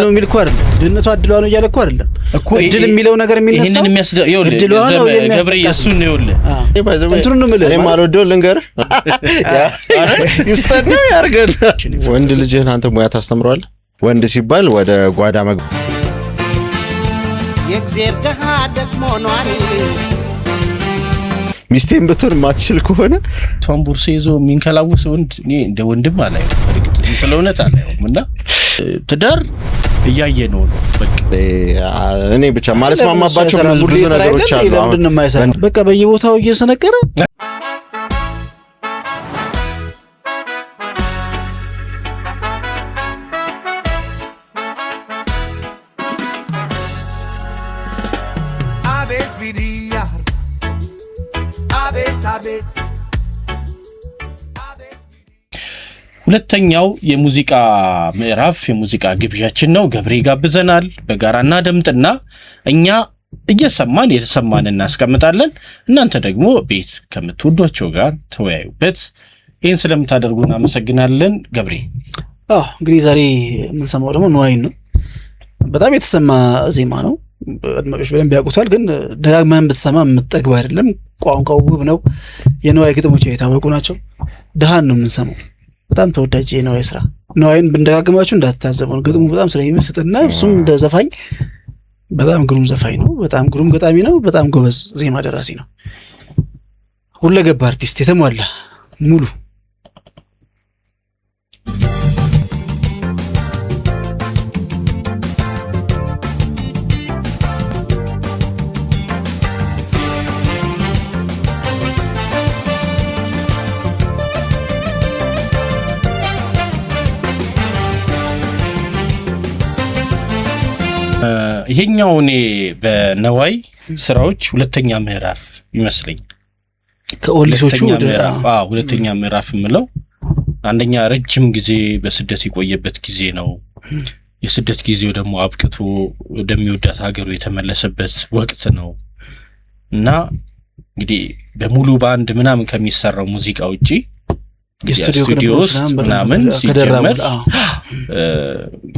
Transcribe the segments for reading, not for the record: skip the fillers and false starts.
ነው የሚልኩ አይደል ድነቱ አድሏ ነው እያለ እኮ አይደል እኮ እድል የሚለው ነገር የሚነሳው ይሄንን የሚያስደው ገብሬ የሱን ነው ይወለ እንትኑ ነው ማለት እኔ ማልወደው ልንገር ይስተነው ያርገል ወንድ ልጅህን አንተ ሙያ ታስተምረዋለህ ወንድ ሲባል ወደ ጓዳ መግ የእግዚአብሔር ደሃ ደግሞ ኗሪ ሚስቴን በቶን ማትችል ከሆነ ቶምቡርሴ ይዞ ሚንከላውስ ወንድ እኔ እንደ ወንድም አላየው በርግጥ ስለሆነ አላየውም እና ትዳር እያየ ነው በቃ እኔ ብቻ ማለት ማማባቸው ብዙ ነገሮች አሉ ለምንድን ነው የማይሰራ በቃ በየቦታው እየሰነቀረ ሁለተኛው የሙዚቃ ምዕራፍ የሙዚቃ ግብዣችን ነው ገብሬ ጋብዘናል በጋራና ደምጥና እኛ እየሰማን የተሰማንን እናስቀምጣለን እናንተ ደግሞ ቤት ከምትወዷቸው ጋር ተወያዩበት ይሄን ስለምታደርጉና አመሰግናለን ገብሬ እንግዲህ ዛሬ የምንሰማው ደግሞ ነዋይን ነው በጣም የተሰማ ዜማ ነው አድማጮች በደንብ ያውቁታል ግን ደጋግመን ብትሰማ የምትጠግብ አይደለም ቋንቋው ውብ ነው የነዋይ ግጥሞች የታወቁ ናቸው ደሃን ነው የምንሰማው በጣም ተወዳጅ የነዋይ ስራ ነዋይን ብንደጋግማችሁ እንዳትታዘቡ ነው ግጥሙ በጣም ስለሚመስጥና እሱም እንደ ዘፋኝ በጣም ግሩም ዘፋኝ ነው በጣም ግሩም ገጣሚ ነው በጣም ጎበዝ ዜማ ደራሲ ነው ሁለገብ አርቲስት የተሟላ ሙሉ ይሄኛው እኔ በነዋይ ስራዎች ሁለተኛ ምዕራፍ ይመስለኛል ከኦሊሶቹ ሁለተኛ ምዕራፍ ምለው አንደኛ ረጅም ጊዜ በስደት የቆየበት ጊዜ ነው የስደት ጊዜው ደግሞ አብቅቶ ወደሚወዳት ሀገሩ የተመለሰበት ወቅት ነው እና እንግዲህ በሙሉ ባንድ ምናምን ከሚሰራው ሙዚቃ ውጪ የስቱዲዮ ውስጥ ምናምን ሲጀመር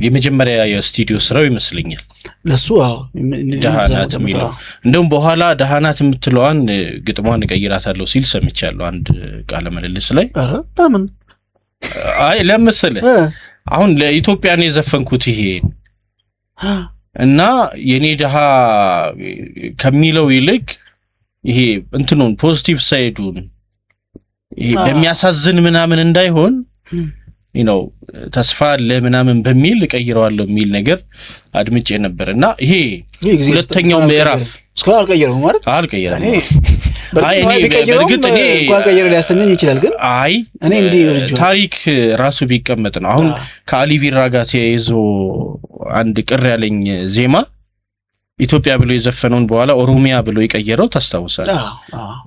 የመጀመሪያ የስቱዲዮ ስራው ይመስለኛል ለሱ ደሃናት የሚለው እንደውም በኋላ ደሃናት የምትለዋን ግጥሟን ቀይራታለሁ ሲል ሰምቻለሁ አንድ ቃለ ምልልስ ላይ ለምን አይ ለምሳሌ አሁን ለኢትዮጵያ ነው የዘፈንኩት ይሄ እና የኔ ደሃ ከሚለው ይልቅ ይሄ እንትኑን ፖዚቲቭ ሳይዱን ይሄ በሚያሳዝን ምናምን እንዳይሆን ተስፋ ለምናምን በሚል ቀይረዋለሁ የሚል ነገር አድምጬ ነበርና ይሄ ሁለተኛው ምዕራፍ እስካሁን አልቀየረው ማለት አልቀየረም አይ እኔ በርግጥ እኔ እንኳን ቀየረ ሊያሰኘኝ ይችላል ግን አይ እኔ እንዴ ታሪክ ራሱ ቢቀመጥ ነው አሁን ከአሊ ቢራ ጋር ተያይዞ አንድ ቅር ያለኝ ዜማ ኢትዮጵያ ብሎ የዘፈነውን በኋላ ኦሮሚያ ብሎ የቀየረው ታስታውሳለህ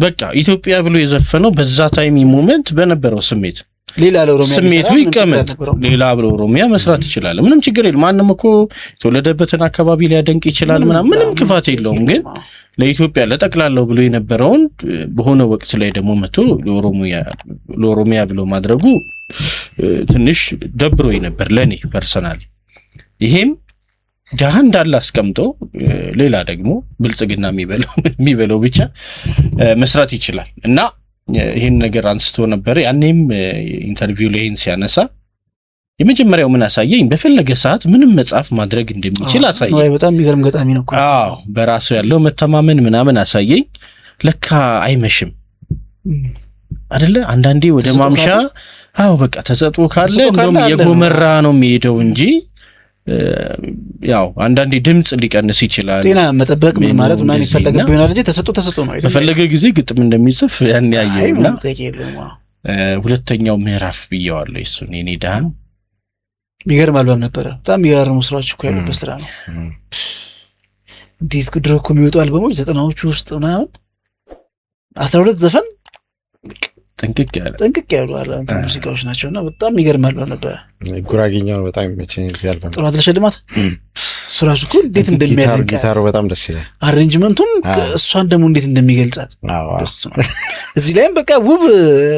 በቃ ኢትዮጵያ ብሎ የዘፈነው በዛ ታይም ሞመንት በነበረው ስሜት ሌላ ለኦሮሚያ ስሜቱ ይቀመጥ ሌላ ብሎ ኦሮሚያ መስራት ይችላል ምንም ችግር የለም ማንንም እኮ የተወለደበትን አካባቢ ሊያደንቅ ይችላል ምንም ክፋት የለውም ግን ለኢትዮጵያ ለጠቅላላው ብሎ የነበረውን በሆነ ወቅት ላይ ደግሞ መቶ ለኦሮሚያ ብሎ ማድረጉ ትንሽ ደብሮኝ ነበር ለኔ ፐርሰናሊ ይሄም ጃሃን እንዳለ አስቀምጦ ሌላ ደግሞ ብልጽግና የሚበለው ብቻ መስራት ይችላል እና ይሄን ነገር አንስቶ ነበር ያኔም ኢንተርቪው ላይ ሲያነሳ የመጀመሪያው ምን አሳየኝ በፈለገ ሰዓት ምንም መጻፍ ማድረግ እንደሚችል አሳየኝ ወይ በጣም የሚገርም ገጣሚ ነው በራሱ ያለው መተማመን ምናምን አሳየኝ ለካ አይመሽም አይደለ አንዳንዴ ወደ ማምሻ በቃ ተሰጥቶ ካለ እንደውም የጎመራ ነው የሚሄደው እንጂ ያው አንዳንዴ ድምጽ ሊቀንስ ይችላል ጤና መጠበቅ ምን ማለት ማን ይፈልጋል ቢሆን እንጂ ተሰጥቶ ነው በፈለገ ጊዜ ግጥም እንደሚጽፍ ያን ያየውና ሁለተኛው ምዕራፍ ብየዋለሁ እሱን የኔ ደሃን ቢገርም አልበም ነበር በጣም ይገርም ስራዎች እኮ ያሉበት ስራ ነው ዲስክ ድሮ እኮ የሚወጡ አልበሞች 90ዎቹ ውስጥ ምናምን 12 ዘፈን ጥንቅቅ ያሉ አልበም ሙዚቃዎች ናቸውና በጣም ይገርም አልበም ነበር ጉራጌኛው በጣም መቼም እዚህ አልበም ጥራት ለሽልማት ሱራሱ እኮ እንዴት እንደሚያደርግ ጊታሩ በጣም ደስ ይላል አሬንጅመንቱም እሷን ደግሞ እንዴት እንደሚገልጻት እዚህ ላይም በቃ ውብ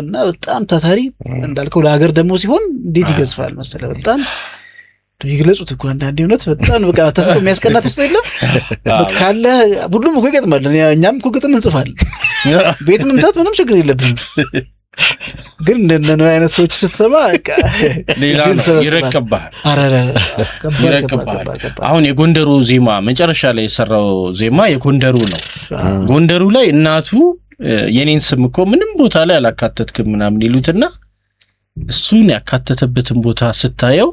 እና በጣም ታታሪ እንዳልከው ለሀገር ደግሞ ሲሆን እንዴት ይገዝፋል መሰለህ በጣም ይግለጹት እኮ አንዳንዴ እውነት በጣም በቃ ተሰጥቶ የሚያስቀና ተሰጥቶ የለም ካለ ሁሉም እኮ ይገጥማል። እኛም እኮ ግጥም እንጽፋለን ቤት መምታት ምንም ችግር የለብንም። ግን እንደነ አይነት ሰዎች ስትሰማ ሌላ ይረከባል። አሁን የጎንደሩ ዜማ መጨረሻ ላይ የሰራው ዜማ የጎንደሩ ነው። ጎንደሩ ላይ እናቱ የኔን ስም እኮ ምንም ቦታ ላይ አላካተትክም ምናምን ይሉትና እሱን ያካተተበትን ቦታ ስታየው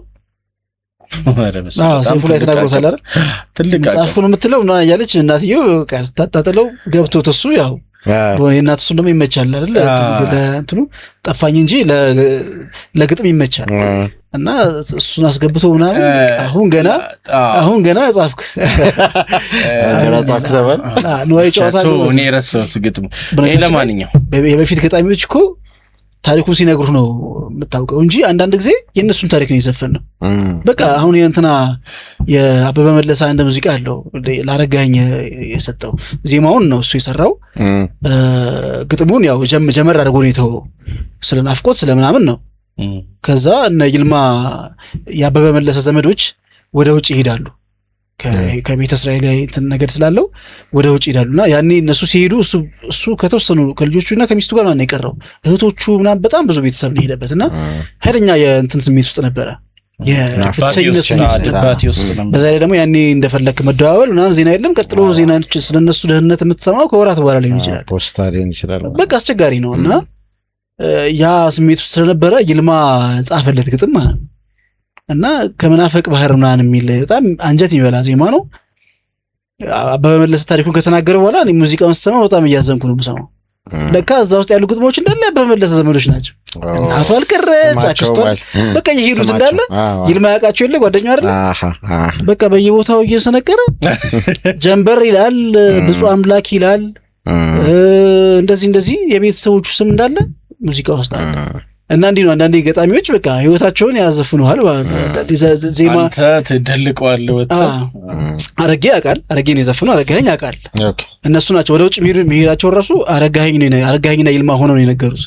ሰይፉ ላይ ተናግሮታል አይደል? ትልቅ ጻፍኩ ነው የምትለው እና ያለች እናትየው ታጣጥለው ገብቶት እሱ ያው የእናቱ እሱን ደግሞ ይመቻል አይደል? ለእንትኑ ጠፋኝ እንጂ ለግጥም ይመቻል እና እሱን አስገብቶ ምናምን አሁን ገና ጻፍክ ተባል ነው ጨዋታ ነው። እኔ ረሳሁት ግጥሙ። ለማንኛውም የበፊት ገጣሚዎች እኮ ታሪኩን ሲነግሩህ ነው የምታውቀው እንጂ አንዳንድ ጊዜ የእነሱን ታሪክ ነው የዘፈነው። በቃ አሁን የእንትና የአበበ መለሰ አንድ ሙዚቃ አለው ላረጋኝ የሰጠው ዜማውን ነው እሱ የሰራው። ግጥሙን ያው ጀመር አድርጎ ነው የተወው ስለናፍቆት ስለምናምን ነው። ከዛ እነ ይልማ የአበበ መለሰ ዘመዶች ወደ ውጭ ይሄዳሉ ከቤተ እስራኤል እንትን ነገር ስላለው ወደ ውጭ ይሄዳሉና ያኔ እነሱ ሲሄዱ እሱ ከተወሰኑ ከልጆቹና ከሚስቱ ጋር ነው የቀረው። እህቶቹ ምናምን በጣም ብዙ ቤተሰብ ነው የሄደበትና ኃይለኛ የእንትን ስሜት ውስጥ ነበረ የብቸኝነት ስሜት ውስጥ። በዛ ላይ ደግሞ ያኔ እንደፈለክ መደዋወል ምናምን ዜና የለም። ቀጥሎ ዜና ስለነሱ ደህንነት የምትሰማው ከወራት በኋላ ሊሆን ይችላል፣ ፖስታ ሊሆን ይችላል። በቃ አስቸጋሪ ነው እና ያ ስሜት ውስጥ ስለነበረ ይልማ ጻፈለት ግጥም እና ከመናፈቅ ባህር ምናምን የሚል በጣም አንጀት የሚበላ ዜማ ነው። አበበ መለሰ ታሪኩን ከተናገረ በኋላ እኔ ሙዚቃውን ስሰማ በጣም እያዘንኩ ነው የምሰማው። ለካ እዛ ውስጥ ያሉ ግጥሞች እንዳለ አበበ መለሰ ዘመዶች ናቸው። እናቱ አልቀረች አክስቷል በቃ የሄዱት እንዳለ ይልማ ያውቃቸው የለ ጓደኛው አይደለ በቃ በየቦታው እየሰነቀረ ጀንበር ይላል፣ ብፁዕ አምላክ ይላል፣ እንደዚህ የቤተሰቦቹ ስም እንዳለ ሙዚቃ ውስጥ አለ። እና እንዲህ ነው አንዳንዴ ገጣሚዎች በቃ ህይወታቸውን ያዘፍኑሃል። ዜማ አንተ ትደልቀዋለህ ወጣ አረጋኝ ያውቃል፣ አረጋኝ የዘፈኑ አረጋኝ ያውቃል። እነሱ ናቸው ወደ ውጭ የሚሄዳቸው ራሱ አረጋኝና ይልማ ሆነው ነው የነገሩት።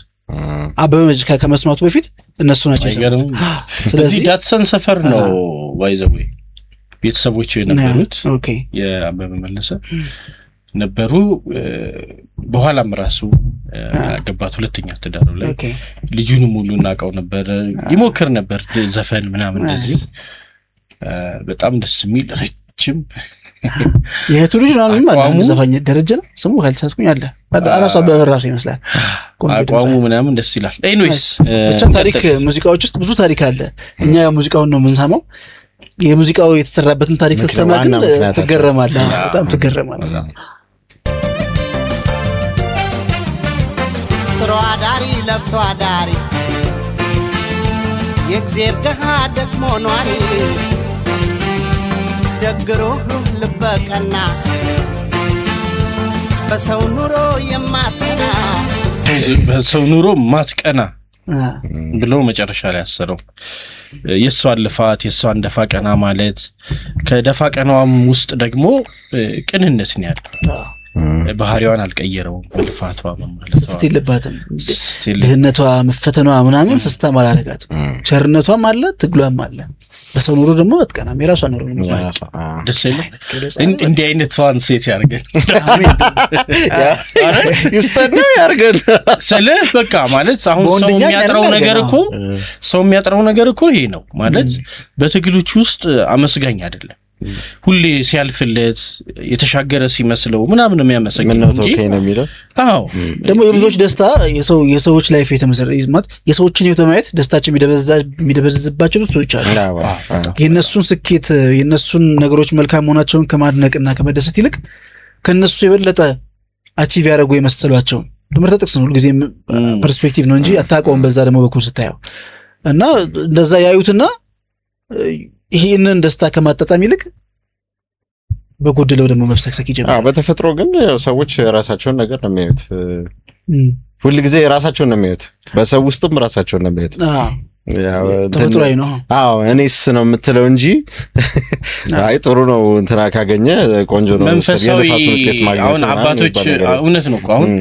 አበበ ከመስማቱ በፊት እነሱ ናቸው የሰሩት። ስለዚህ ዳትሰን ሰፈር ነው ዋይዘው ቤተሰቦቹ የነበሩት የአበበ መለሰ ነበሩ። በኋላም ራሱ ያገባት ሁለተኛ ትዳሩ ላይ ልጁንም ሁሉ እናውቀው ነበር። ይሞክር ነበር ዘፈን ምናምን እንደዚህ በጣም ደስ የሚል ረጅም የእህቱ ልጅ ነው ማለት ዘፋኝ ደረጀ ነው ስሙ ካልተሳስኩኝ አለ አራሱ አበበ ራሱ ይመስላል። አቋሙ ምናምን ደስ ይላል። ኤኒዌይስ ብቻ ታሪክ ሙዚቃዎች ውስጥ ብዙ ታሪክ አለ። እኛ ሙዚቃውን ነው የምንሰማው። የሙዚቃው የተሰራበትን ታሪክ ስትሰማ ግን ትገረማለህ፣ በጣም ትገረማለህ። ጥሩ አዳሪ ለፍቶ አዳሪ የእግዜር ደሃ ደክሞ ኗሪ ደግሩህ ልበቀና በሰው ኑሮ የማትቀና በሰው ኑሮ ማትቀና ብሎ መጨረሻ ላይ ያሰረው የሷን ልፋት የሷን ደፋ ቀና ማለት ከደፋ ቀናዋም ውስጥ ደግሞ ቅንነት ነው ያለው። ባህሪዋን አልቀየረውም። ልፋቷ ማለት ስስት የለባትም። ድህነቷ መፈተኗ ምናምን ስስታ ማላረጋት ቸርነቷም አለ ትግሏም አለ። በሰው ኑሮ ደግሞ አትቀናም። የራሷ ኑሮ ነው ማለት ደስ ይላል። እንዲህ አይነት ሰዋን ሴት ያርገን ይስተነው ያርገን ስለ በቃ ማለት አሁን ሰው የሚያጥረው ነገር እኮ ይሄ ነው ማለት በትግሎች ውስጥ አመስጋኝ አይደለም። ሁሌ ሲያልፍለት የተሻገረ ሲመስለው ምናምን የሚያመሰግን እንጂ አዎ ደግሞ የብዙዎች ደስታ የሰዎች ላይፍ የተመሰረተ የሰዎችን ህይወት ማየት ደስታቸው የሚደበዝዝባቸው ሰዎች አሉ። የነሱን ስኬት የነሱን ነገሮች መልካም መሆናቸውን ከማድነቅና ከመደሰት ይልቅ ከነሱ የበለጠ አቺቭ ያደረጉ የመሰሏቸው ትምህርት ጥቅስ ነው። ሁልጊዜ ፐርስፔክቲቭ ነው እንጂ አታውቀውም። በዛ ደግሞ በኩል ስታየው እና እንደዛ ያዩትና ይሄንን ደስታ ከማጣጣም ይልቅ በጎደለው ደግሞ መብሰክሰክ ይጀምራል። በተፈጥሮ ግን ሰዎች ራሳቸውን ነገር ነው የሚያዩት። ሁሉ ጊዜ ራሳቸውን ነው የሚያዩት። በሰው ውስጥም ራሳቸውን ነው የሚያዩት። ተፈጥሯዊ ነው። እኔስ ነው የምትለው እንጂ አይ ጥሩ ነው እንትና ካገኘ ቆንጆ ነው መንፈሳዊ አሁን አባቶች እውነት ነው እኮ አሁን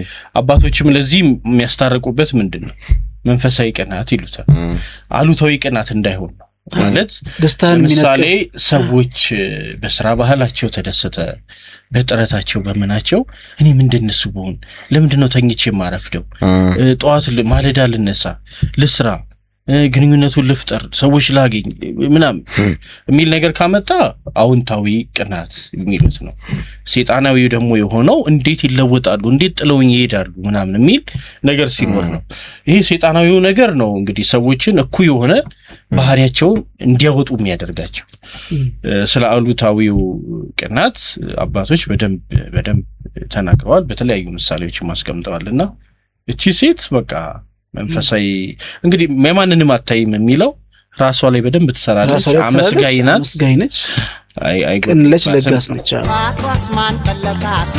አባቶችም ለዚህ የሚያስታርቁበት ምንድነው መንፈሳዊ ቅናት ይሉታል። አሉታዊ ቅናት እንዳይሆን ነው ማለት ለምሳሌ ሰዎች በስራ ባህላቸው ተደሰተ በጥረታቸው በመናቸው እኔ ምንድነው ስቦን ለምንድነው ተኝቼ ማረፍደው ጧት ማለዳ ልነሳ ልስራ ግንኙነቱን ልፍጠር ሰዎች ላገኝ ምናም የሚል ነገር ካመጣ አውንታዊ ቅናት የሚሉት ነው። ሰይጣናዊው ደግሞ የሆነው እንዴት ይለወጣሉ እንዴት ጥለውኝ ይሄዳሉ ምናም የሚል ነገር ሲኖር ነው። ይሄ ሰይጣናዊው ነገር ነው እንግዲህ ሰዎችን እኩይ የሆነ ባህሪያቸው እንዲያወጡ የሚያደርጋቸው። ስለ አሉታዊው ቅናት አባቶች በደንብ ተናግረዋል። በተለያዩ ምሳሌዎች ማስቀምጠዋልና እቺ ሴት በቃ መንፈሳዊ እንግዲህ የማንንም አታይም የሚለው ራሷ ላይ በደንብ ትሰራለች። አመስጋኝ ነች። ቅንለች ለጋስ ነች። አቷስማን በለታት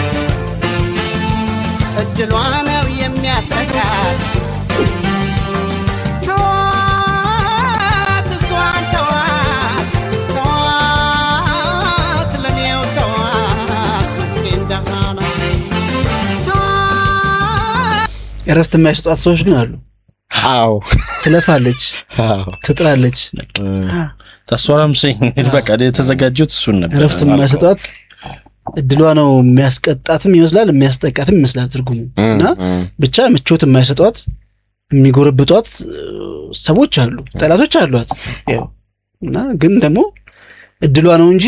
እድሏ ነው የሚያስተካት እረፍት የማይሰጧት ሰዎች ግን አሉ። አዎ ትለፋለች፣ ትጥራለች። ታስወራምሰኝ በቃ የተዘጋጁት እሱን ነበር። እረፍት የማይሰጧት እድሏ ነው የሚያስቀጣትም ይመስላል የሚያስጠቃትም ይመስላል ትርጉሙ እና ብቻ ምቾት የማይሰጧት የሚጎረብጧት ሰዎች አሉ፣ ጠላቶች አሏት። ያው እና ግን ደግሞ እድሏ ነው እንጂ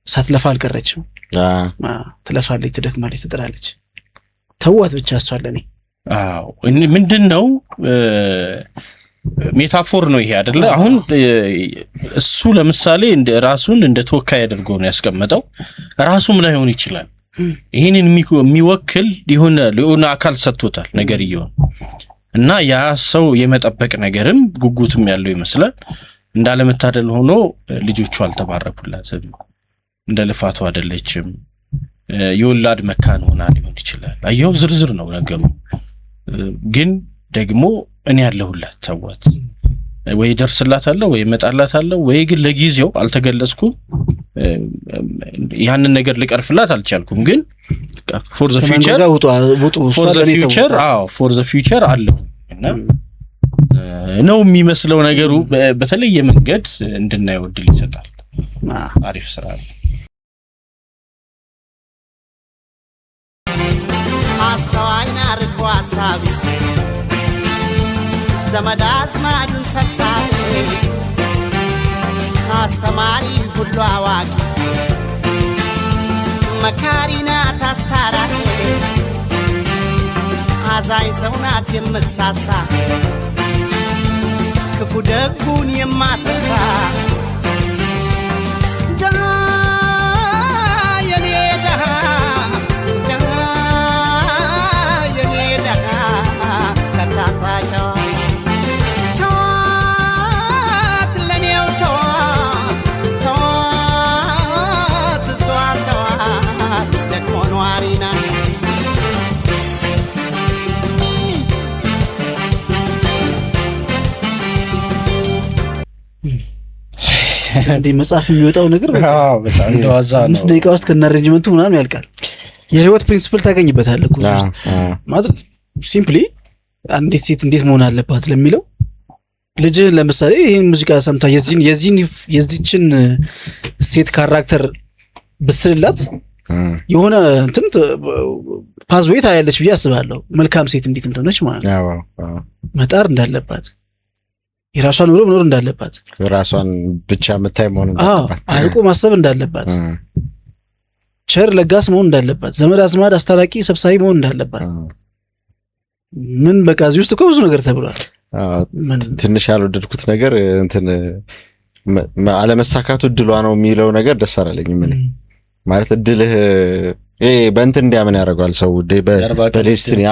ሳትለፋ አልቀረችም። ትለፋለች፣ ትደክማለች፣ ትጥራለች። ተዋት ብቻ አሷለኔ አዎ ምንድነው ሜታፎር ነው ይሄ አይደለ? አሁን እሱ ለምሳሌ እንደ ራሱን እንደ ተወካይ አድርጎ ነው ያስቀመጠው። ራሱም ላይ ሆነ ይችላል ይሄንን የሚወክል የሆነ አካል ሰጥቶታል ነገር ይሁን እና ያ ሰው የመጠበቅ ነገርም ጉጉትም ያለው ይመስላል። እንዳለመታደል ሆኖ ልጆቹ አልተባረኩላትም፣ እንደ ልፋቱ አይደለችም። የወላድ መካን ሆና ሊሆን ይችላል። አየው ዝርዝር ነው ነገሩ። ግን ደግሞ እኔ ያለሁላት ተዋት ወይ ደርስላታለሁ ወይ መጣላታለሁ ወይ ግን ለጊዜው አልተገለጽኩም ያንን ነገር ልቀርፍላት አልቻልኩም። ግን for the future አለው እና ነው የሚመስለው ነገሩ በተለየ መንገድ እንድናየው እድል ይሰጣል። አሪፍ ስራ ነው። አስተዋይና ርቆ አሳቢ ዘመድ አዝማዱን ሰብሳቢ አስተማሪ ሁሉ አዋቂ መካሪ ናት አስታራቂ አዛኝ ሰው ናት የምትሳሳ ክፉ ደጉን የማትረሳ እንዴ መጽሐፍ የሚወጣው ነገር በጣም እንደዋዛ ነው። 5 ደቂቃ ውስጥ ከነ አሬንጅመንቱ ምናምን ያልቃል። የህይወት ፕሪንሲፕል ታገኝበታለህ እኮ ማለት ሲምፕሊ አንዲት ሴት እንዴት መሆን አለባት ለሚለው ልጅህን ለምሳሌ ይሄን ሙዚቃ ሰምታ የዚህችን ሴት ካራክተር ብትስልላት የሆነ እንትን ፓዝዌይ ታያለች ብዬ አስባለሁ። መልካም ሴት እንዴት እንደሆነች ማለት ነው። መጣር እንዳለባት የራሷን ኑሮ መኖር እንዳለባት ራሷን ብቻ መታይ መሆን እንዳለባት አርቆ ማሰብ እንዳለባት ቸር ለጋስ መሆን እንዳለባት ዘመድ አዝማድ አስታራቂ ሰብሳቢ መሆን እንዳለባት ምን በቃ እዚህ ውስጥ እኮ ብዙ ነገር ተብሏል። ትንሽ ያልወደድኩት ነገር እንትን አለመሳካቱ እድሏ ነው የሚለው ነገር ደስ አላለኝም። ምን ማለት እድልህ በእንትን እንዲያምን ያደርጋል ሰው በዴስቲኒ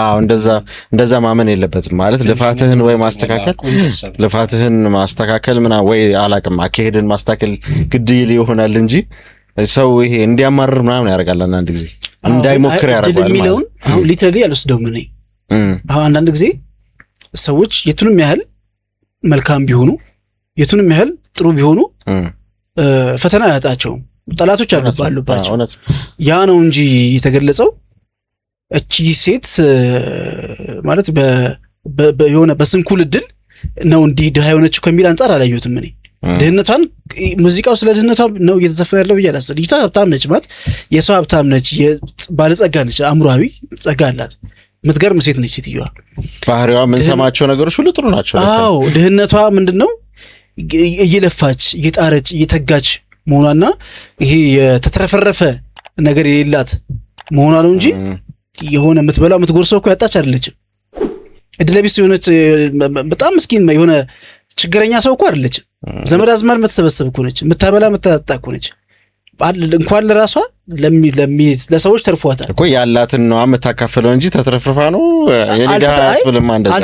እንደዛ ማመን የለበትም ማለት ልፋትህን ማስተካከል ምና ወይ አላቅም አካሄድን ማስተካከል ግድል ይሆናል እንጂ ሰው ይሄ እንዲያማርር ምናምን ያደርጋል። አንዳንድ ጊዜ እንዳይሞክር ያደርጋል ማለት አሁን ሊትራሊ አልወስደውም እኔ አሁን አንዳንድ ጊዜ ሰዎች የቱንም ያህል መልካም ቢሆኑ የቱንም ያህል ጥሩ ቢሆኑ ፈተና ያጣቸውም ጠላቶች አሉባቸው። ያ ነው እንጂ የተገለጸው እቺ ሴት ማለት የሆነ በስንኩል እድል ነው እንዲህ ድሃ የሆነችው ከሚል አንጻር አላየሁትም እኔ ድህነቷን ሙዚቃው ስለ ድህነቷ ነው እየተዘፈነ ያለው ብዬ አላስብም። ልጅቷ ሀብታም ነች ማለት የሰው ሀብታም ነች፣ ባለጸጋ ነች፣ አእምሯዊ ጸጋ አላት፣ የምትገርም ሴት ነች ሴትዮዋ። ባህሪዋ የምንሰማቸው ነገሮች ሁሉ ጥሩ ናቸው። አዎ ድህነቷ ምንድነው እየለፋች እየጣረች እየተጋች መሆኗና ይሄ የተትረፈረፈ ነገር የሌላት መሆኗ ነው እንጂ የሆነ የምትበላው የምትጎርሰው እኮ ያጣች አይደለችም። እድለቢስ የሆነች በጣም ምስኪን የሆነ ችግረኛ ሰው እኮ አይደለችም። ዘመድ አዝማድ የምትሰበሰብ እኮ ነች፣ የምታበላ የምታጠጣ እኮ ነች። እንኳን ለራሷ ለሰዎች ተርፏታል እኮ። ያላትን ነው የምታካፍለው እንጂ ተትረፍርፋ ነው የኔዳ ያስብልማ። እንደዛ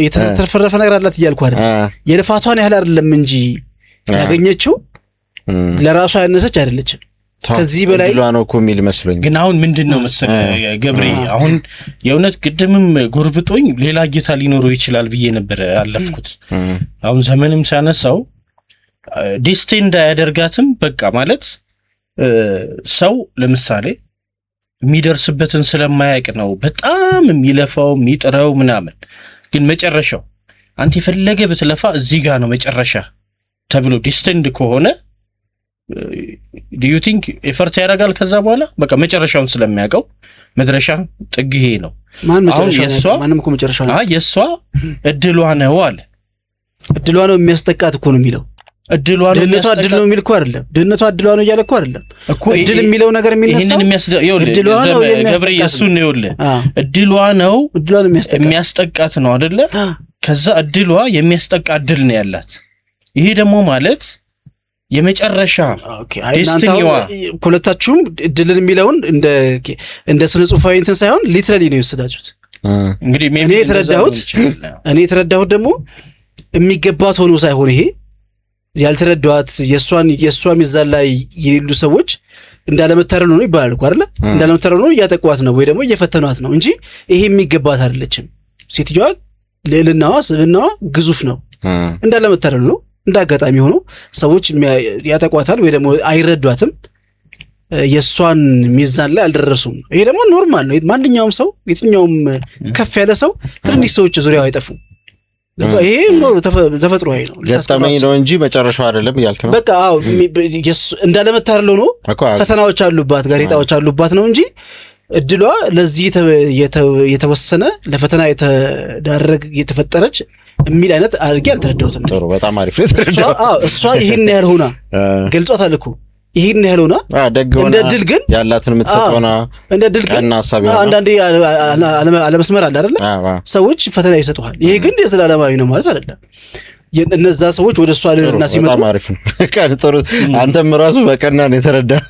የተትረፈረፈ ነገር አላት እያልኩ አይደል። የልፋቷን ያህል አይደለም እንጂ ያገኘችው ለራሷ ያነሰች አይደለችም። ከዚህ በላይ ነው እኮ የሚል መስሎኝ። ግን አሁን ምንድነው መሰለህ ገብሬ፣ አሁን የእውነት ቅድምም ጎርብጦኝ ሌላ ጌታ ሊኖረው ይችላል ብዬ ነበር ያለፍኩት። አሁን ዘመንም ሲያነሳው ዲስቴን እንዳያደርጋትም በቃ ማለት ሰው ለምሳሌ የሚደርስበትን ስለማያውቅ ነው በጣም የሚለፋው የሚጥረው ምናምን። ግን መጨረሻው አንተ የፈለገ ብትለፋ እዚህ ጋር ነው መጨረሻ ተብሎ ዲስቴንድ ከሆነ do you think ኤፈርት ያደርጋል? ከዛ በኋላ በቃ መጨረሻውን ስለሚያውቀው መድረሻ ጥግ ይሄ ነው። ማንም እኮ መጨረሻው ነው። የሷ እድሏ ነው አለ። እድሏ ነው የሚያስጠቃት እኮ ነው የሚለው። እድሏ ነው ድህነቷ እድል ነው የሚል እኮ አይደለም። ድህነቷ እድሏ ነው እያለ እኮ አይደለም እኮ። እድል የሚለው ነገር የሚነሳው እድሏ ነው ገብሬ፣ እሱን ነው ይኸውልህ። እድሏ ነው የሚያስጠቃት ነው አይደለ? ከዛ እድሏ የሚያስጠቃ እድል ነው ያላት። ይሄ ደግሞ ማለት የመጨረሻ ዲስቲኒዋ ሁለታችሁም እድልን የሚለውን እንደ ስነ ጽሁፋዊ እንትን ሳይሆን ሊትራሊ ነው የወሰዳችሁት። እንግዲህ እኔ የተረዳሁት ደግሞ የሚገባት ሆኖ ሳይሆን ይሄ ያልተረዳዋት የሷ ሚዛን ላይ የሌሉ ሰዎች እንዳለመታረል ነው ይባላል እኮ አይደለ? እንዳለመታረል ነው እያጠቋት ነው ወይ ደግሞ እየፈተኗት ነው እንጂ ይሄ የሚገባት አይደለችም። ሴትዮዋ ልዕልናዋ ስብዕናዋ ግዙፍ ነው። እንዳለመታረል ነው። እንዳጋጣሚ ሆኖ ሰዎች ያጠቋታል ወይ ደግሞ አይረዷትም፣ የሷን ሚዛን ላይ አልደረሱም። ይሄ ደግሞ ኖርማል ነው። ማንኛውም ሰው የትኛውም ከፍ ያለ ሰው ትንሽ ሰዎች ዙሪያው አይጠፉም። ይሄ ተፈጥሯዊ ነው። ገጠመኝ ነው እንጂ መጨረሻው አይደለም እያልክ ነው። በቃ አዎ እንዳለመታረል ነው። ፈተናዎች አሉባት፣ ጋሬጣዎች አሉባት ነው እንጂ እድሏ ለዚህ የተወሰነ ለፈተና የተፈጠረች የሚል አይነት አድርጌ አልተረዳሁትም። ጥሩ፣ በጣም አሪፍ ነው የተረዳው። እሷ ይሄን ያህል ሆና ገልጿታል እኮ ይሄን ያህል ሆና እንደ ድል ግን ያላትን የምትሰጠውና እንደ ድል ግን አንዳንዴ አለመስመር አለ አይደለ? ሰዎች ፈተና ይሰጡሃል። ይሄ ግን የዘላለማዊ ነው ማለት አይደለም። እነዛ ሰዎች ወደ እሷ ልዕልና ሲመጡ በጣም አሪፍ ነው። ጥሩ፣ አንተም ራሱ በቀና ነው የተረዳው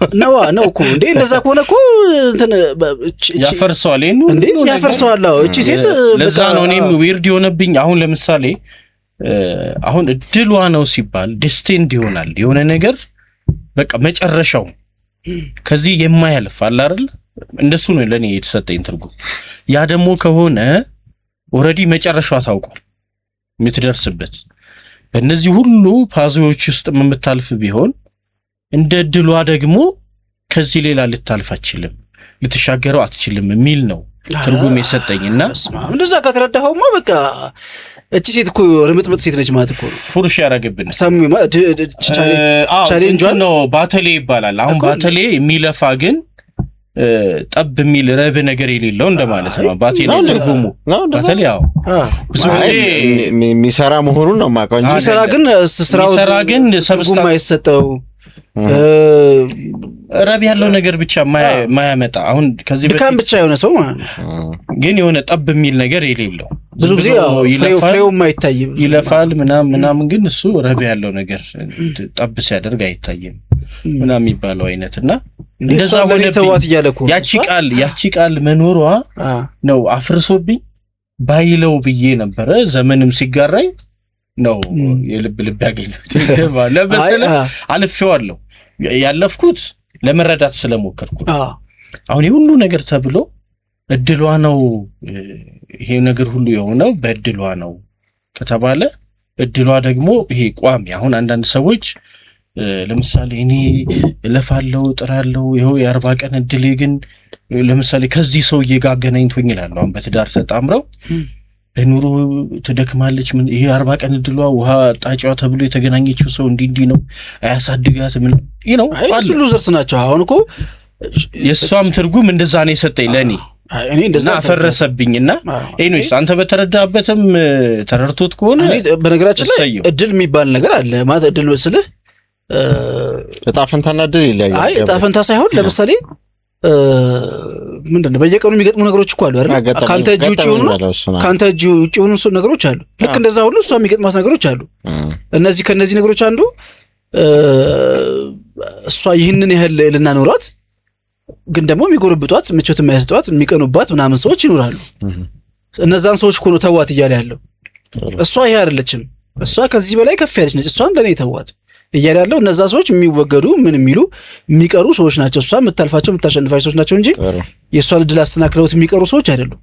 ነው እኮ እንዴ። እንደዛ ከሆነ እኮ እንትን ያፈርሰዋል እንዴ ያፈርሰዋል። እቺ ሴት ለዛ ነው እኔም ዊርድ የሆነብኝ። አሁን ለምሳሌ አሁን እድሏ ነው ሲባል ዲስቲንድ ይሆናል የሆነ ነገር በቃ መጨረሻው ከዚህ የማያልፍ አለ አይደል? እንደሱ ነው ለኔ የተሰጠኝ ትርጉም። ያ ደግሞ ከሆነ ኦሬዲ መጨረሻው ታውቋል የምትደርስበት። በእነዚህ ሁሉ ፓዞዎች ውስጥ የምታልፍ ቢሆን እንደ እድሏ ደግሞ ከዚህ ሌላ ልታልፍ አትችልም፣ ልትሻገረው አትችልም የሚል ነው ትርጉም የሰጠኝና እንደዛ ከተረዳኸውማ በቃ እቺ ሴት እኮ ርምጥምጥ ሴት ነች ማለት እኮ ፉርሽ ያረጋግብን ሰሙ ቻሌንጅ ነው። ባተሌ ይባላል። አሁን ባተሌ የሚለፋ ግን ጠብ የሚል ረብ ነገር የሌለው እንደማለት ነው። ባተሌ ትርጉሙ ባተሌ ያው ብዙ ጊዜ የሚሰራ መሆኑን ነው የማውቀው እንጂ የሚሰራ ግን ትርጉም አይሰጠው ረብ ያለው ነገር ብቻ ማያመጣ አሁን ከዚህ በፊት ብቻ የሆነ ሰው ማለት ነው። ግን የሆነ ጠብ የሚል ነገር የሌለው ብዙ ጊዜ ፍሬው የማይታይም ይለፋል ምናምን ግን እሱ ረብ ያለው ነገር ጠብ ሲያደርግ አይታይም ምናምን የሚባለው አይነትና እንደዛ ሆነ ተዋት እያለኩ ያቺ ቃል መኖሯ ነው አፍርሶብኝ ባይለው ብዬ ነበረ። ዘመንም ሲጋራይ ነው የልብ ያገኘሁት ለበሰለ አልፌዋለሁ። ያለፍኩት ለመረዳት ስለሞከርኩ አሁን የሁሉ ነገር ተብሎ እድሏ ነው ይሄ ነገር ሁሉ የሆነው በእድሏ ነው ከተባለ እድሏ ደግሞ ይሄ ቋሚ። አሁን አንዳንድ ሰዎች ለምሳሌ እኔ ለፋለው ጥራለው ይሄው የ40 ቀን እድሌ ግን ለምሳሌ ከዚህ ሰውዬ ጋር አገናኝቶኝ ይላል። አሁን በትዳር ተጣምረው በኑሮ ትደክማለች። ምን ይሄ 40 ቀን እድሏ ውሃ ጣጫዋ ተብሎ የተገናኘችው ሰው እንዲህ ነው አያሳድጋት ምን ነው እሱ ሉዘርስ ናቸው። አሁን እኮ የሷም ትርጉም እንደዛ ነው የሰጠኝ ለኔ እኔ እንደዛ አፈረሰብኝና ኤኒዌይስ አንተ በተረዳበትም ተረርቶት ከሆነ በነገራችን ላይ እድል የሚባል ነገር አለ ማለት እድል ወስልህ እጣ ፈንታና እድል ይለያያል። አይ እጣ ፈንታ ሳይሆን ለምሳሌ ምንድነው በየቀኑ የሚገጥሙ ነገሮች እኮ አሉ አይደል? ካንተ እጅ ውጪ የሆኑ ነገሮች አሉ። ልክ እንደዛ ሁሉ እሷ የሚገጥማት ነገሮች አሉ። እነዚህ ከነዚህ ነገሮች አንዱ እሷ ይህንን ያህል ልናኖራት ግን ደግሞ የሚጎርብጧት ምቾት የማያስጠዋት የሚቀኑባት ምናምን ሰዎች ይኖራሉ። እነዛን ሰዎች እኮ ነው ተዋት እያለ ያለው። እሷ ይሄ አይደለችም፣ እሷ ከዚህ በላይ ከፍ ያለች ነች፣ እሷን ለኔ ተዋት እያለ ያለው። እነዛ ሰዎች የሚወገዱ ምን የሚሉ የሚቀሩ ሰዎች ናቸው። እሷ የምታልፋቸው የምታሸንፋቸው ሰዎች ናቸው እንጂ የእሷን እድል አስተናክለውት የሚቀሩ ሰዎች አይደሉም።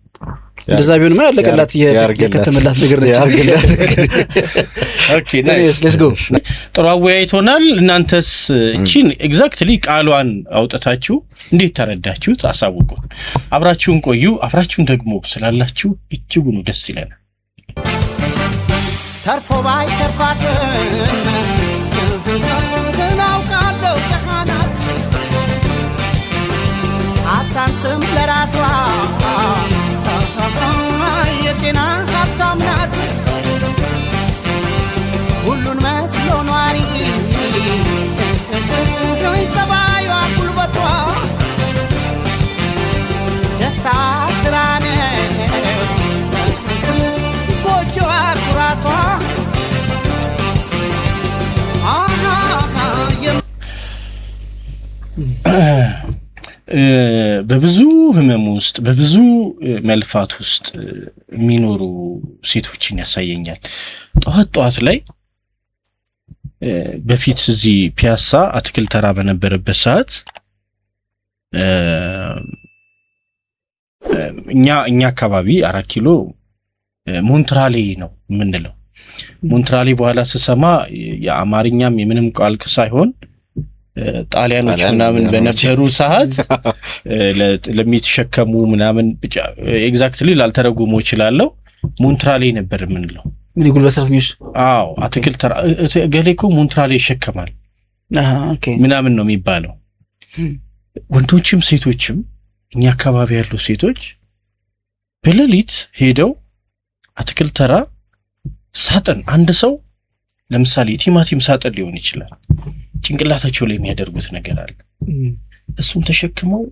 እንደዛ ቢሆንማ ያለቀላት የከተመላት ነገር ነች። ኦኬ ናይስ ሌትስ ጎ። ጥሩ አወያይቶናል። እናንተስ እቺን ኤግዛክትሊ ቃሏን አውጣታችሁ እንዴት ተረዳችሁት? አሳውቁ። አብራችሁን ቆዩ። አብራችሁን ደግሞ ስላላችሁ እጅጉን ደስ ይለናል። ተርፎ ባይ ተርፋት ናውቃለው ተሃናት አታንስም ለራሷ የጤና ሀብታም ናት። ሁሉን መስሎ ኗሪ ጸባዩዋ ጉልበቷ ደስታ ስራ ነው ጎጆዋ ኩራቷ። በብዙ ህመም ውስጥ በብዙ መልፋት ውስጥ የሚኖሩ ሴቶችን ያሳየኛል። ጠዋት ላይ በፊት እዚህ ፒያሳ አትክልት ተራ በነበረበት ሰዓት እኛ አካባቢ 4 ኪሎ ሞንትራሌ ነው የምንለው። ሞንትራሌ በኋላ ስሰማ የአማርኛም የምንም ቃል ሳይሆን ጣሊያኖች ምናምን በነበሩ ሰዓት ለሚተሸከሙ ምናምን ብቻ ኤግዛክትሊ ላልተረጉሞ ይችላልው ሞንትራሌ ነበር የምንለው። ምን ይጉልበት ሰራተኞች አትክልት ተራ ገሌኮ ሞንትራሌ ይሸከማል ኦኬ ምናምን ነው የሚባለው። ወንዶችም ሴቶችም እኛ አካባቢ ያሉ ሴቶች በሌሊት ሄደው አትክልት ተራ ሳጥን አንድ ሰው ለምሳሌ ቲማቲም ሳጥን ሊሆን ይችላል ጭንቅላታቸው ላይ የሚያደርጉት ነገር አለ። እሱን ተሸክመው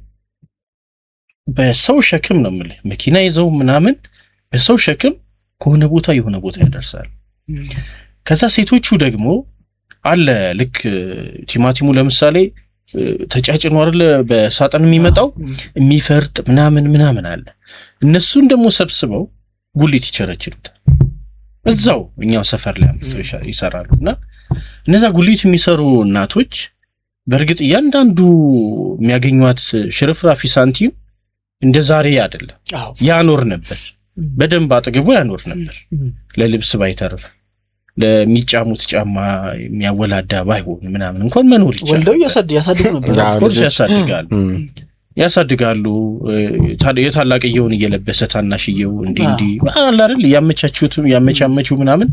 በሰው ሸክም ነው ማለት መኪና ይዘው ምናምን በሰው ሸክም ከሆነ ቦታ የሆነ ቦታ ያደርሳል። ከዛ ሴቶቹ ደግሞ አለ ልክ ቲማቲሙ ለምሳሌ ተጫጭኖ አይደለ በሳጥን የሚመጣው የሚፈርጥ ምናምን አለ። እነሱን ደግሞ ሰብስበው ጉሊት ይቸረችሉታል። እዛው እኛው ሰፈር ላይ አምጥተው ይሰራሉና እነዛ ጉሊት የሚሰሩ እናቶች በእርግጥ እያንዳንዱ የሚያገኙት ሽርፍራፊ ሳንቲም እንደ ዛሬ አይደለም። ያኖር ነበር፣ በደንብ አጥግቦ ያኖር ነበር። ለልብስ ባይተርፍ ለሚጫሙት ጫማ የሚያወላዳ ባይሆን ምናምን እንኳን መኖር ይችላል። ወልደው ያሳድጉ ነበር። ኦፍኮርስ ያሳድጋሉ። የታላቅየውን እየለበሰ ታናሽየው እንዲህ አለ አይደል ያመቻመቹ ምናምን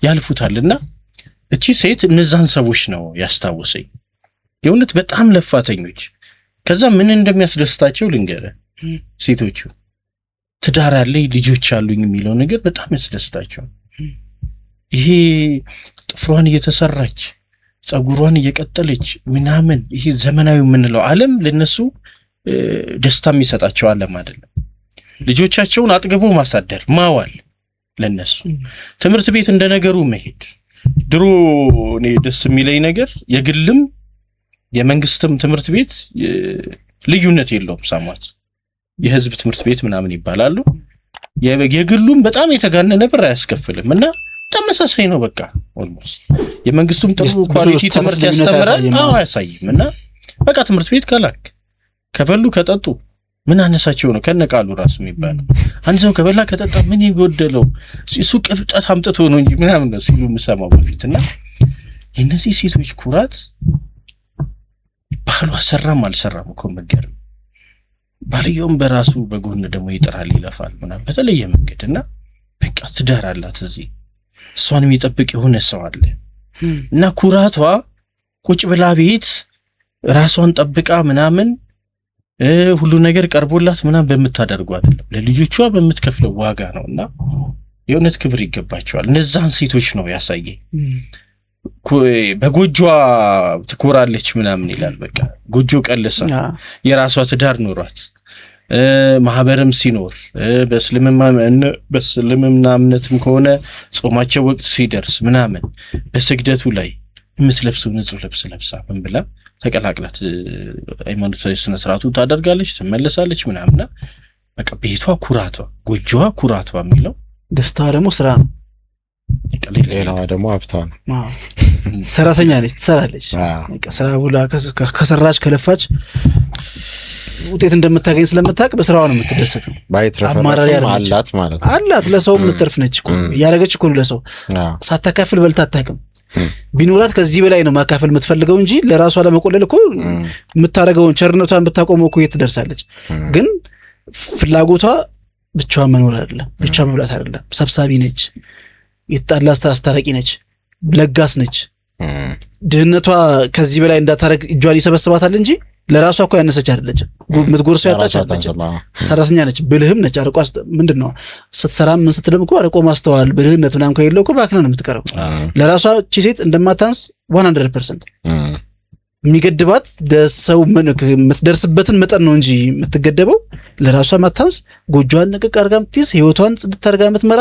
ያልፉታልና እቺ ሴት እነዛን ሰዎች ነው ያስታወሰኝ። የእውነት በጣም ለፋተኞች። ከዛ ምን እንደሚያስደስታቸው ልንገረ ሴቶቹ ትዳር አለኝ ልጆች አሉኝ የሚለው ነገር በጣም ያስደስታቸው። ይሄ ጥፍሯን እየተሰራች ጸጉሯን እየቀጠለች ምናምን ይሄ ዘመናዊ የምንለው ዓለም ለነሱ ደስታ የሚሰጣቸው ዓለም አይደለም። ልጆቻቸውን አጥግቦ ማሳደር ማዋል ለነሱ ትምህርት ቤት እንደነገሩ መሄድ። ድሮ እኔ ደስ የሚለኝ ነገር የግልም የመንግስትም ትምህርት ቤት ልዩነት የለውም። ሳማት የህዝብ ትምህርት ቤት ምናምን ይባላሉ። የግሉም በጣም የተጋነነ ብር አያስከፍልም እና ተመሳሳይ ነው። በቃ ኦልሞስት የመንግስቱም ጥሩ ኳሊቲ ትምህርት ያስተምራል። አያሳይም እና በቃ ትምህርት ቤት ካላክ ከበሉ ከጠጡ ምን አነሳቸው ነው ከነቃሉ ራስ የሚባለው። አንድ ሰው ከበላ ከጠጣ ምን ይጎደለው እሱ ቅብጠት አምጥቶ ነው እንጂ ምናምን ነው ሲሉ የምሰማው በፊትና የነዚህ ሴቶች ኩራት ባሏ ሰራም አልሰራም እኮ መገረም። ባልየውም በራሱ በጎን ደግሞ ይጥራል ይለፋል ምናምን በተለየ መንገድና በቃ ትዳር አላት እዚህ እሷን የሚጠብቅ የሆነ ሰው አለ እና ኩራቷ ቁጭ ብላ ቤት ራሷን ጠብቃ ምናምን ሁሉ ነገር ቀርቦላት ምናምን በመታደርገው አይደለም ለልጆቿ በመትከፍለው ዋጋ ነውና የእውነት ክብር ይገባቸዋል እነዛን ሴቶች ነው ያሳየ በጎጆ ትኮራለች ምናምን ይላል በቃ ጎጆ ቀለሳ የራሷ ትዳር ኖሯት ማህበርም ሲኖር በእስልምና እምነትም ከሆነ ጾማቸው ወቅት ሲደርስ ምናምን በስግደቱ ላይ የምትለብሰው ንጹህ ልብስ ለብሳ ምን ብላ ተቀላቅላት ሃይማኖታዊ ስነ ስርዓቱ ታደርጋለች ትመለሳለች ምናምንና በቃ ቤቷ ኩራቷ ጎጆዋ ኩራቷ የሚለው ደስታዋ ደግሞ ስራ ነው ሌላዋ ደግሞ ሀብቷ ነው ሰራተኛ ነች ትሰራለች በቃ ስራ ብላ ከሰራች ከለፋች ውጤት እንደምታገኝ ስለምታውቅ በስራዋ ነው የምትደሰተው ባይትረፈረም አላት ማለት ነው አላት ለሰው የምትርፍ ነች እኮ ያረጋች እኮ ለሰው ሳታካፍል በልታ አታውቅም ቢኖራት ከዚህ በላይ ነው ማካፈል የምትፈልገው እንጂ ለራሷ ለመቆለል እኮ የምታረጋውን ቸርነቷን ብታቆመው እኮ ትደርሳለች ግን ፍላጎቷ ብቻዋን መኖር አይደለም ብቻዋን መብላት አይደለም ሰብሳቢ ነች ይጣላስ ታስታራቂ ነች ለጋስ ነች ድህነቷ ከዚህ በላይ እንዳታረግ እጇን ይሰበስባታል እንጂ ለራሷ እኮ ያነሰች አይደለች ምትጎርሰው ያጣች አይደለች ሰራተኛ ነች ብልህም ነች አርቆ ምንድነው ስትሰራ ምን ስትልም እኮ አርቆ ማስተዋል ብልህነት ምናምን ከሌለው እኮ ባክና ነው የምትቀረው ለራሷ እቺ ሴት እንደማታንስ 100% የሚገድባት ደሰው የምትደርስበትን መጠን ነው እንጂ የምትገደበው ለራሷ ማታንስ ጎጆዋን ንቅቅ አርጋ ምትይዝ ህይወቷን ጽድት አርጋ ምትመራ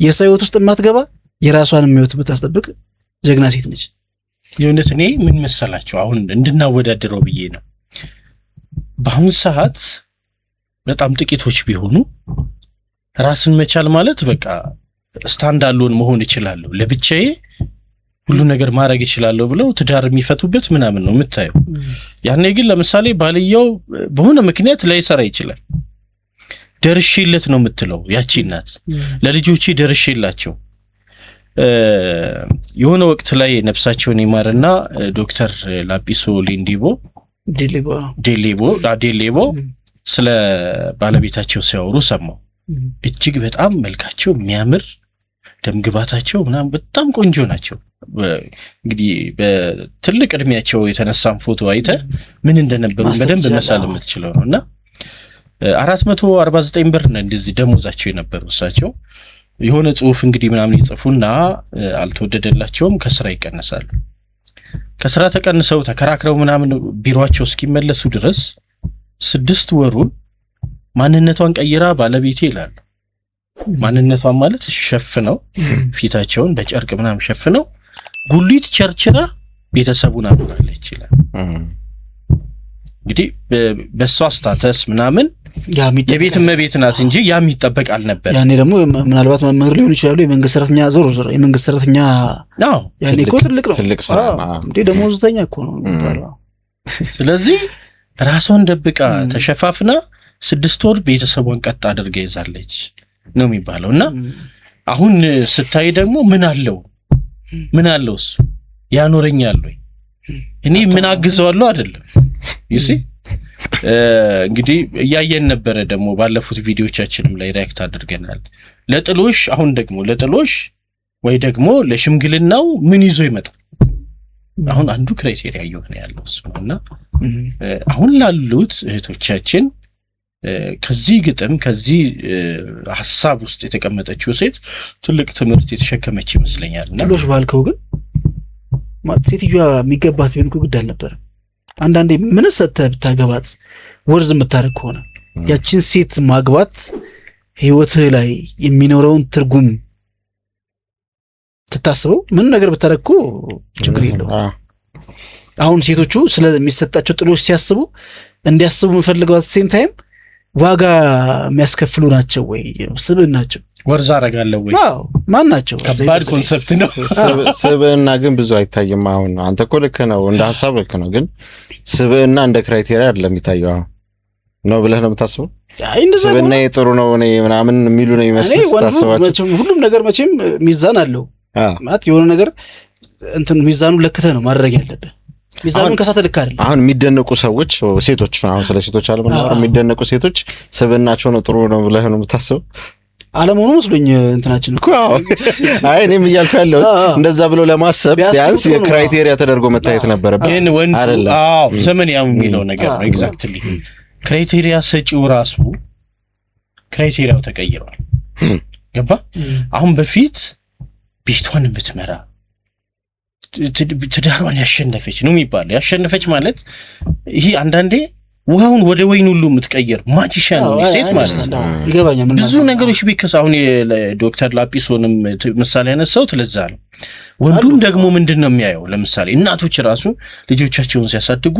የሰው ህይወት ውስጥ የማትገባ የራሷን ህይወት የምታስጠብቅ ጀግና ሴት ነች የእውነት እኔ ምን መሰላችሁ አሁን እንድናወዳድረው ብዬ ነው በአሁን ሰዓት በጣም ጥቂቶች ቢሆኑ ራስን መቻል ማለት በቃ ስታንድ አሎን መሆን ይችላል ለብቻዬ ሁሉ ነገር ማድረግ ይችላል ብለው ትዳር የሚፈቱበት ምናምን ነው የምታየው ያኔ ግን ለምሳሌ ባልየው በሆነ ምክንያት ላይሰራ ይችላል ደርሼለት ነው የምትለው ያቺ እናት ለልጆቼ ደርሼላቸው የሆነ ወቅት ላይ ነፍሳቸውን ይማርና ዶክተር ላጲሶ ዴሌቦ ስለ ባለቤታቸው ሲያወሩ ሰማው እጅግ በጣም መልካቸው የሚያምር ደምግባታቸው ምናምን በጣም ቆንጆ ናቸው እንግዲህ በትልቅ እድሜያቸው የተነሳን ፎቶ አይተ ምን እንደነበሩ በደንብ መሳል የምትችለው ነውና 449 ብር ነው እንደዚህ ደሞዛቸው የነበሩ እሳቸው የሆነ ጽሁፍ እንግዲህ ምናምን ይጽፉና አልተወደደላቸውም ከስራ ይቀነሳሉ ከስራ ተቀንሰው ተከራክረው ምናምን ቢሮአቸው እስኪመለሱ ድረስ 6 ወሩን ማንነቷን ቀይራ ባለቤቴ ይላሉ ማንነቷን ማለት ሸፍነው ፊታቸውን በጨርቅ ምናምን ሸፍነው ጉሊት ቸርችራ ቤተሰቡን አብራለች ይላል እንግዲህ በሷ ስታተስ ምናምን የቤት እመቤት ናት እንጂ ያም ይጠበቃል ነበር ያኔ ደግሞ ምናልባት መምህር ሊሆን ይችላል የመንግስት ሰራተኛ ዞሮ የመንግስት ሰራተኛ ያኔ እኮ ትልቅ ስራ እንዴ ደሞዝተኛ እኮ ነው የሚባለው ስለዚህ ራሷን ደብቃ ተሸፋፍና 6 ወር ቤተሰቧን ቀጥ አድርጋ ይዛለች ነው የሚባለውና አሁን ስታይ ደግሞ ምን አለው እሱ ያኖረኛል ወይ እኔ ምን አግዘዋለሁ አይደለም ይሲ እንግዲህ ያየን ነበር ደግሞ ባለፉት ቪዲዮቻችንም ላይ ሪአክት አድርገናል ለጥሎሽ አሁን ደግሞ ለጥሎሽ ወይ ደግሞ ለሽምግልናው ምን ይዞ ይመጣል አሁን አንዱ ክራይቴሪያ ይሆነ ያለው እሱና አሁን ላሉት እህቶቻችን ከዚህ ግጥም ከዚህ ሐሳብ ውስጥ የተቀመጠችው ሴት ትልቅ ትምህርት የተሸከመች ይመስለኛልና ጥሎሽ ባልከው ግን ማለት ሴትዮዋ የሚገባት ቢሆን እኮ ግድ አልነበረም አንዳንዴ ምን ሰተህ ብታገባት ወርዝ የምታረግ ሆነ ያቺን ሴት ማግባት ህይወትህ ላይ የሚኖረውን ትርጉም ትታስበው ምን ነገር ብታረግ እኮ ችግር የለውም አሁን ሴቶቹ ስለሚሰጣቸው ጥሎሽ ሲያስቡ እንዲያስቡ የምፈልገው ሴም ታይም ዋጋ የሚያስከፍሉ ናቸው ወይ ስብዕና ናቸው ወርዛ አረጋለሁ ወይ ማን ናቸው ከባድ ኮንሰፕት ነው ስብዕና ግን ብዙ አይታይም አሁን አንተ እኮ ልክ ነው እንደ ሐሳብ ልክ ነው ግን ስብዕና እንደ ክራይቴሪያ አይደለም የሚታየው ነው ብለህ ነው የምታስበው ስብዕና ጥሩ ነው እኔ ምናምን የሚሉ ነው የሚመስለው ታስባቸው ሁሉም ነገር መቼም ሚዛን አለው ማለት የሆነ ነገር እንትን ሚዛኑ ለክተህ ነው ማድረግ ያለብህ ሚዛኑን ከሳተ ልክ አይደለም አሁን የሚደነቁ ሰዎች ሴቶች አሁን ስለ ሴቶች አለመናገር የሚደነቁ ሴቶች ስብዕናቸው ነው ጥሩ ነው ብለህ ነው የምታስበው አለመሆኑ መስሎኝ እንትናችን እኮ አይ እኔም እያልኩ ያለው እንደዛ ብሎ ለማሰብ ቢያንስ የክራይቴሪያ ተደርጎ መታየት ነበረበት። ግን ወንዱ ዘመን ያው የሚለው ነገር ነው። ኤግዛክትሊ ክራይቴሪያ ሰጪው ራሱ ክራይቴሪያው ተቀይሯል። ገባ? አሁን በፊት ቤቷን የምትመራ ትዳሯን ያሸነፈች ነው የሚባለው። ያሸነፈች ማለት ይሄ አንዳንዴ ውሃውን ወደ ወይን ሁሉ የምትቀይር ማጂሻን ነው ሴት ማለት ነው። ይገባኛል። ብዙ ነገሮች ቢከስ አሁን ዶክተር ላጲሶንም ምሳሌ ያነሳው ስለዛ ነው። ወንዱም ደግሞ ምንድነው የሚያየው? ለምሳሌ እናቶች ራሱ ልጆቻቸውን ሲያሳድጉ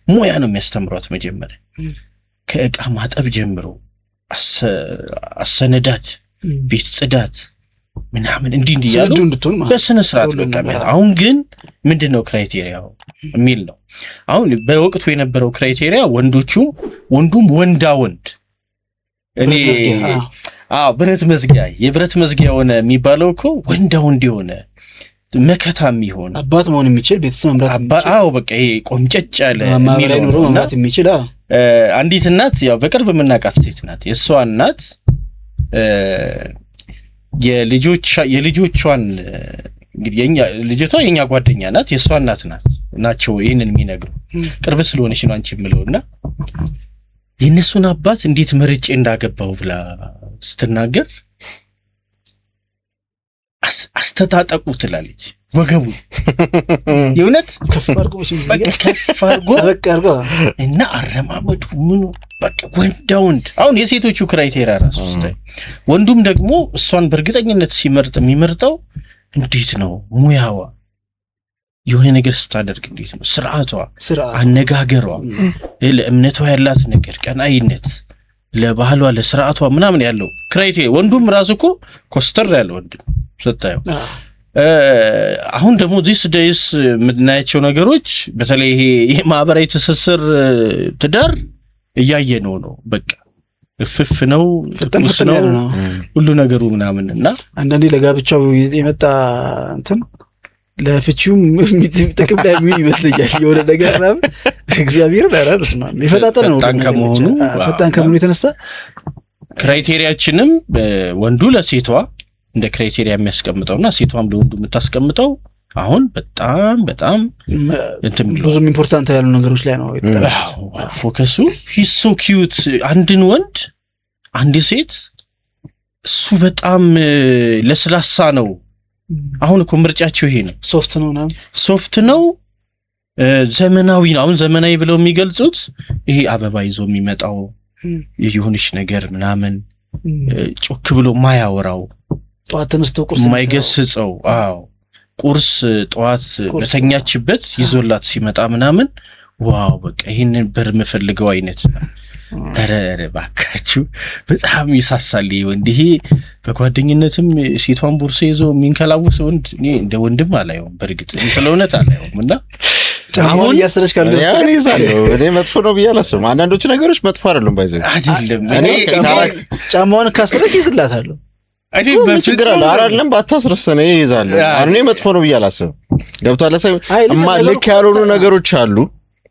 ሙያ ነው የሚያስተምሯት። መጀመሪያ ከእቃ ማጠብ ጀምሮ አሰነዳድ፣ ቤት ጽዳት ምናምን እንዲህ ያሉ በስነ ስርዓት በቃ። አሁን ግን ምንድነው ክራይቴሪያው የሚል ነው። አሁን በወቅቱ የነበረው ክራይቴሪያ ወንዱም ወንዳ ወንድ እኔ ብረት መዝጊያ የብረት መዝጊያ ሆነ የሚባለው እኮ ወንዳ ወንድ የሆነ መከታም ይሆን አባት መሆን የሚችል ቤተሰብ መምራት የሚችል በቃ ይሄ ቆምጨጭ ያለ ማምራይ ኑሮ መምራት የሚችል አንዲት እናት ያው በቅርብ የምናውቃት ሴት ናት። የሷ እናት የልጆቿን እንግዲህ ልጅቷ የኛ ጓደኛ ናት፣ የሷ እናት ናቸው ይሄንን የሚነግሩ ቅርብ ስለሆነች ነው አንቺ የምለውና የነሱን አባት እንዴት መርጬ እንዳገባው ብላ ስትናገር አስተታጠቁ ትላለች። ወገቡ የእውነት ከፍ አድርጎ እና አረማመዱ ምኑ በቃ ወንድ አሁን የሴቶቹ ክራይቴሪያ ራሱ ስታይ ወንዱም ደግሞ እሷን በእርግጠኝነት ሲመርጥ የሚመርጠው እንዴት ነው ሙያዋ የሆነ ነገር ስታደርግ እንዴት ነው ስርዓቷ፣ አነጋገሯ፣ ለእምነቷ ያላት ነገር ቀናይነት፣ ለባህሏ ለስርዓቷ ምናምን ያለው ክራይቴሪያ። ወንዱም ራሱ እኮ ኮስተር ያለ ወንድ ስታየው። አሁን ደግሞ ዲስ ዴይስ የምናያቸው ነገሮች በተለይ ይሄ ማህበራዊ ትስስር ትዳር እያየነው ነው። በቃ እፍፍ ነው ትኩስ ነው ሁሉ ነገሩ ምናምን እና አንዳንዴ ለጋብቻው የመጣ እንትን ለፍቺውም ጥቅም ላይ ምን ይመስለኛል የሆነ ነገር ነው። እግዚአብሔር ዳራ በስማ ይፈታተን ነው ፈጣን ከመሆኑ የተነሳ ክራይቴሪያችንም ወንዱ ለሴቷ እንደ ክራይቴሪያ የሚያስቀምጠውና ሴቷም ለወንዱ የምታስቀምጠው አሁን በጣም ብዙም ኢምፖርታንት ያሉ ነገሮች ላይ ነው ፎከሱ። ሂስ ሶ ኪዩት አንድን ወንድ አንድ ሴት እሱ በጣም ለስላሳ ነው። አሁን እኮ ምርጫቸው ይሄ ነው። ሶፍት ነው ዘመናዊ ነው። አሁን ዘመናዊ ብለው የሚገልጹት ይሄ አበባ ይዞ የሚመጣው የሆነች ነገር ምናምን ጮክ ብሎ ማያወራው ጧት ተነስቶ ቁርስ ማይገስጸው ቁርስ ጧት በተኛችበት ይዞላት ሲመጣ ምናምን ዋው በቃ ይሄንን በር መፈልገው አይነት ኧረ ባካችሁ በጣም ይሳሳል ወንድ። ይሄ በጓደኝነትም ሴቷን ቦርሳ ይዞ የሚንከላውስ ወንድ እኔ እንደ ወንድም አላየውም። በእርግጥ ስለእውነት አላየውም። እና አሁን ያስረሽ ካለ እኔ መጥፎ ነው ብዬ አላስብም። አንዳንዶቹ ነገሮች መጥፎ አይደለም አይደለም። እኔ ጫማውን ካስረች ይዝላታል እኔ በችግር አይደለም ባታስረሰነ ይይዛል። እኔ መጥፎ ነው ብዬ አላስብም። ገብቷል። ልክ ያልሆኑ ነገሮች አሉ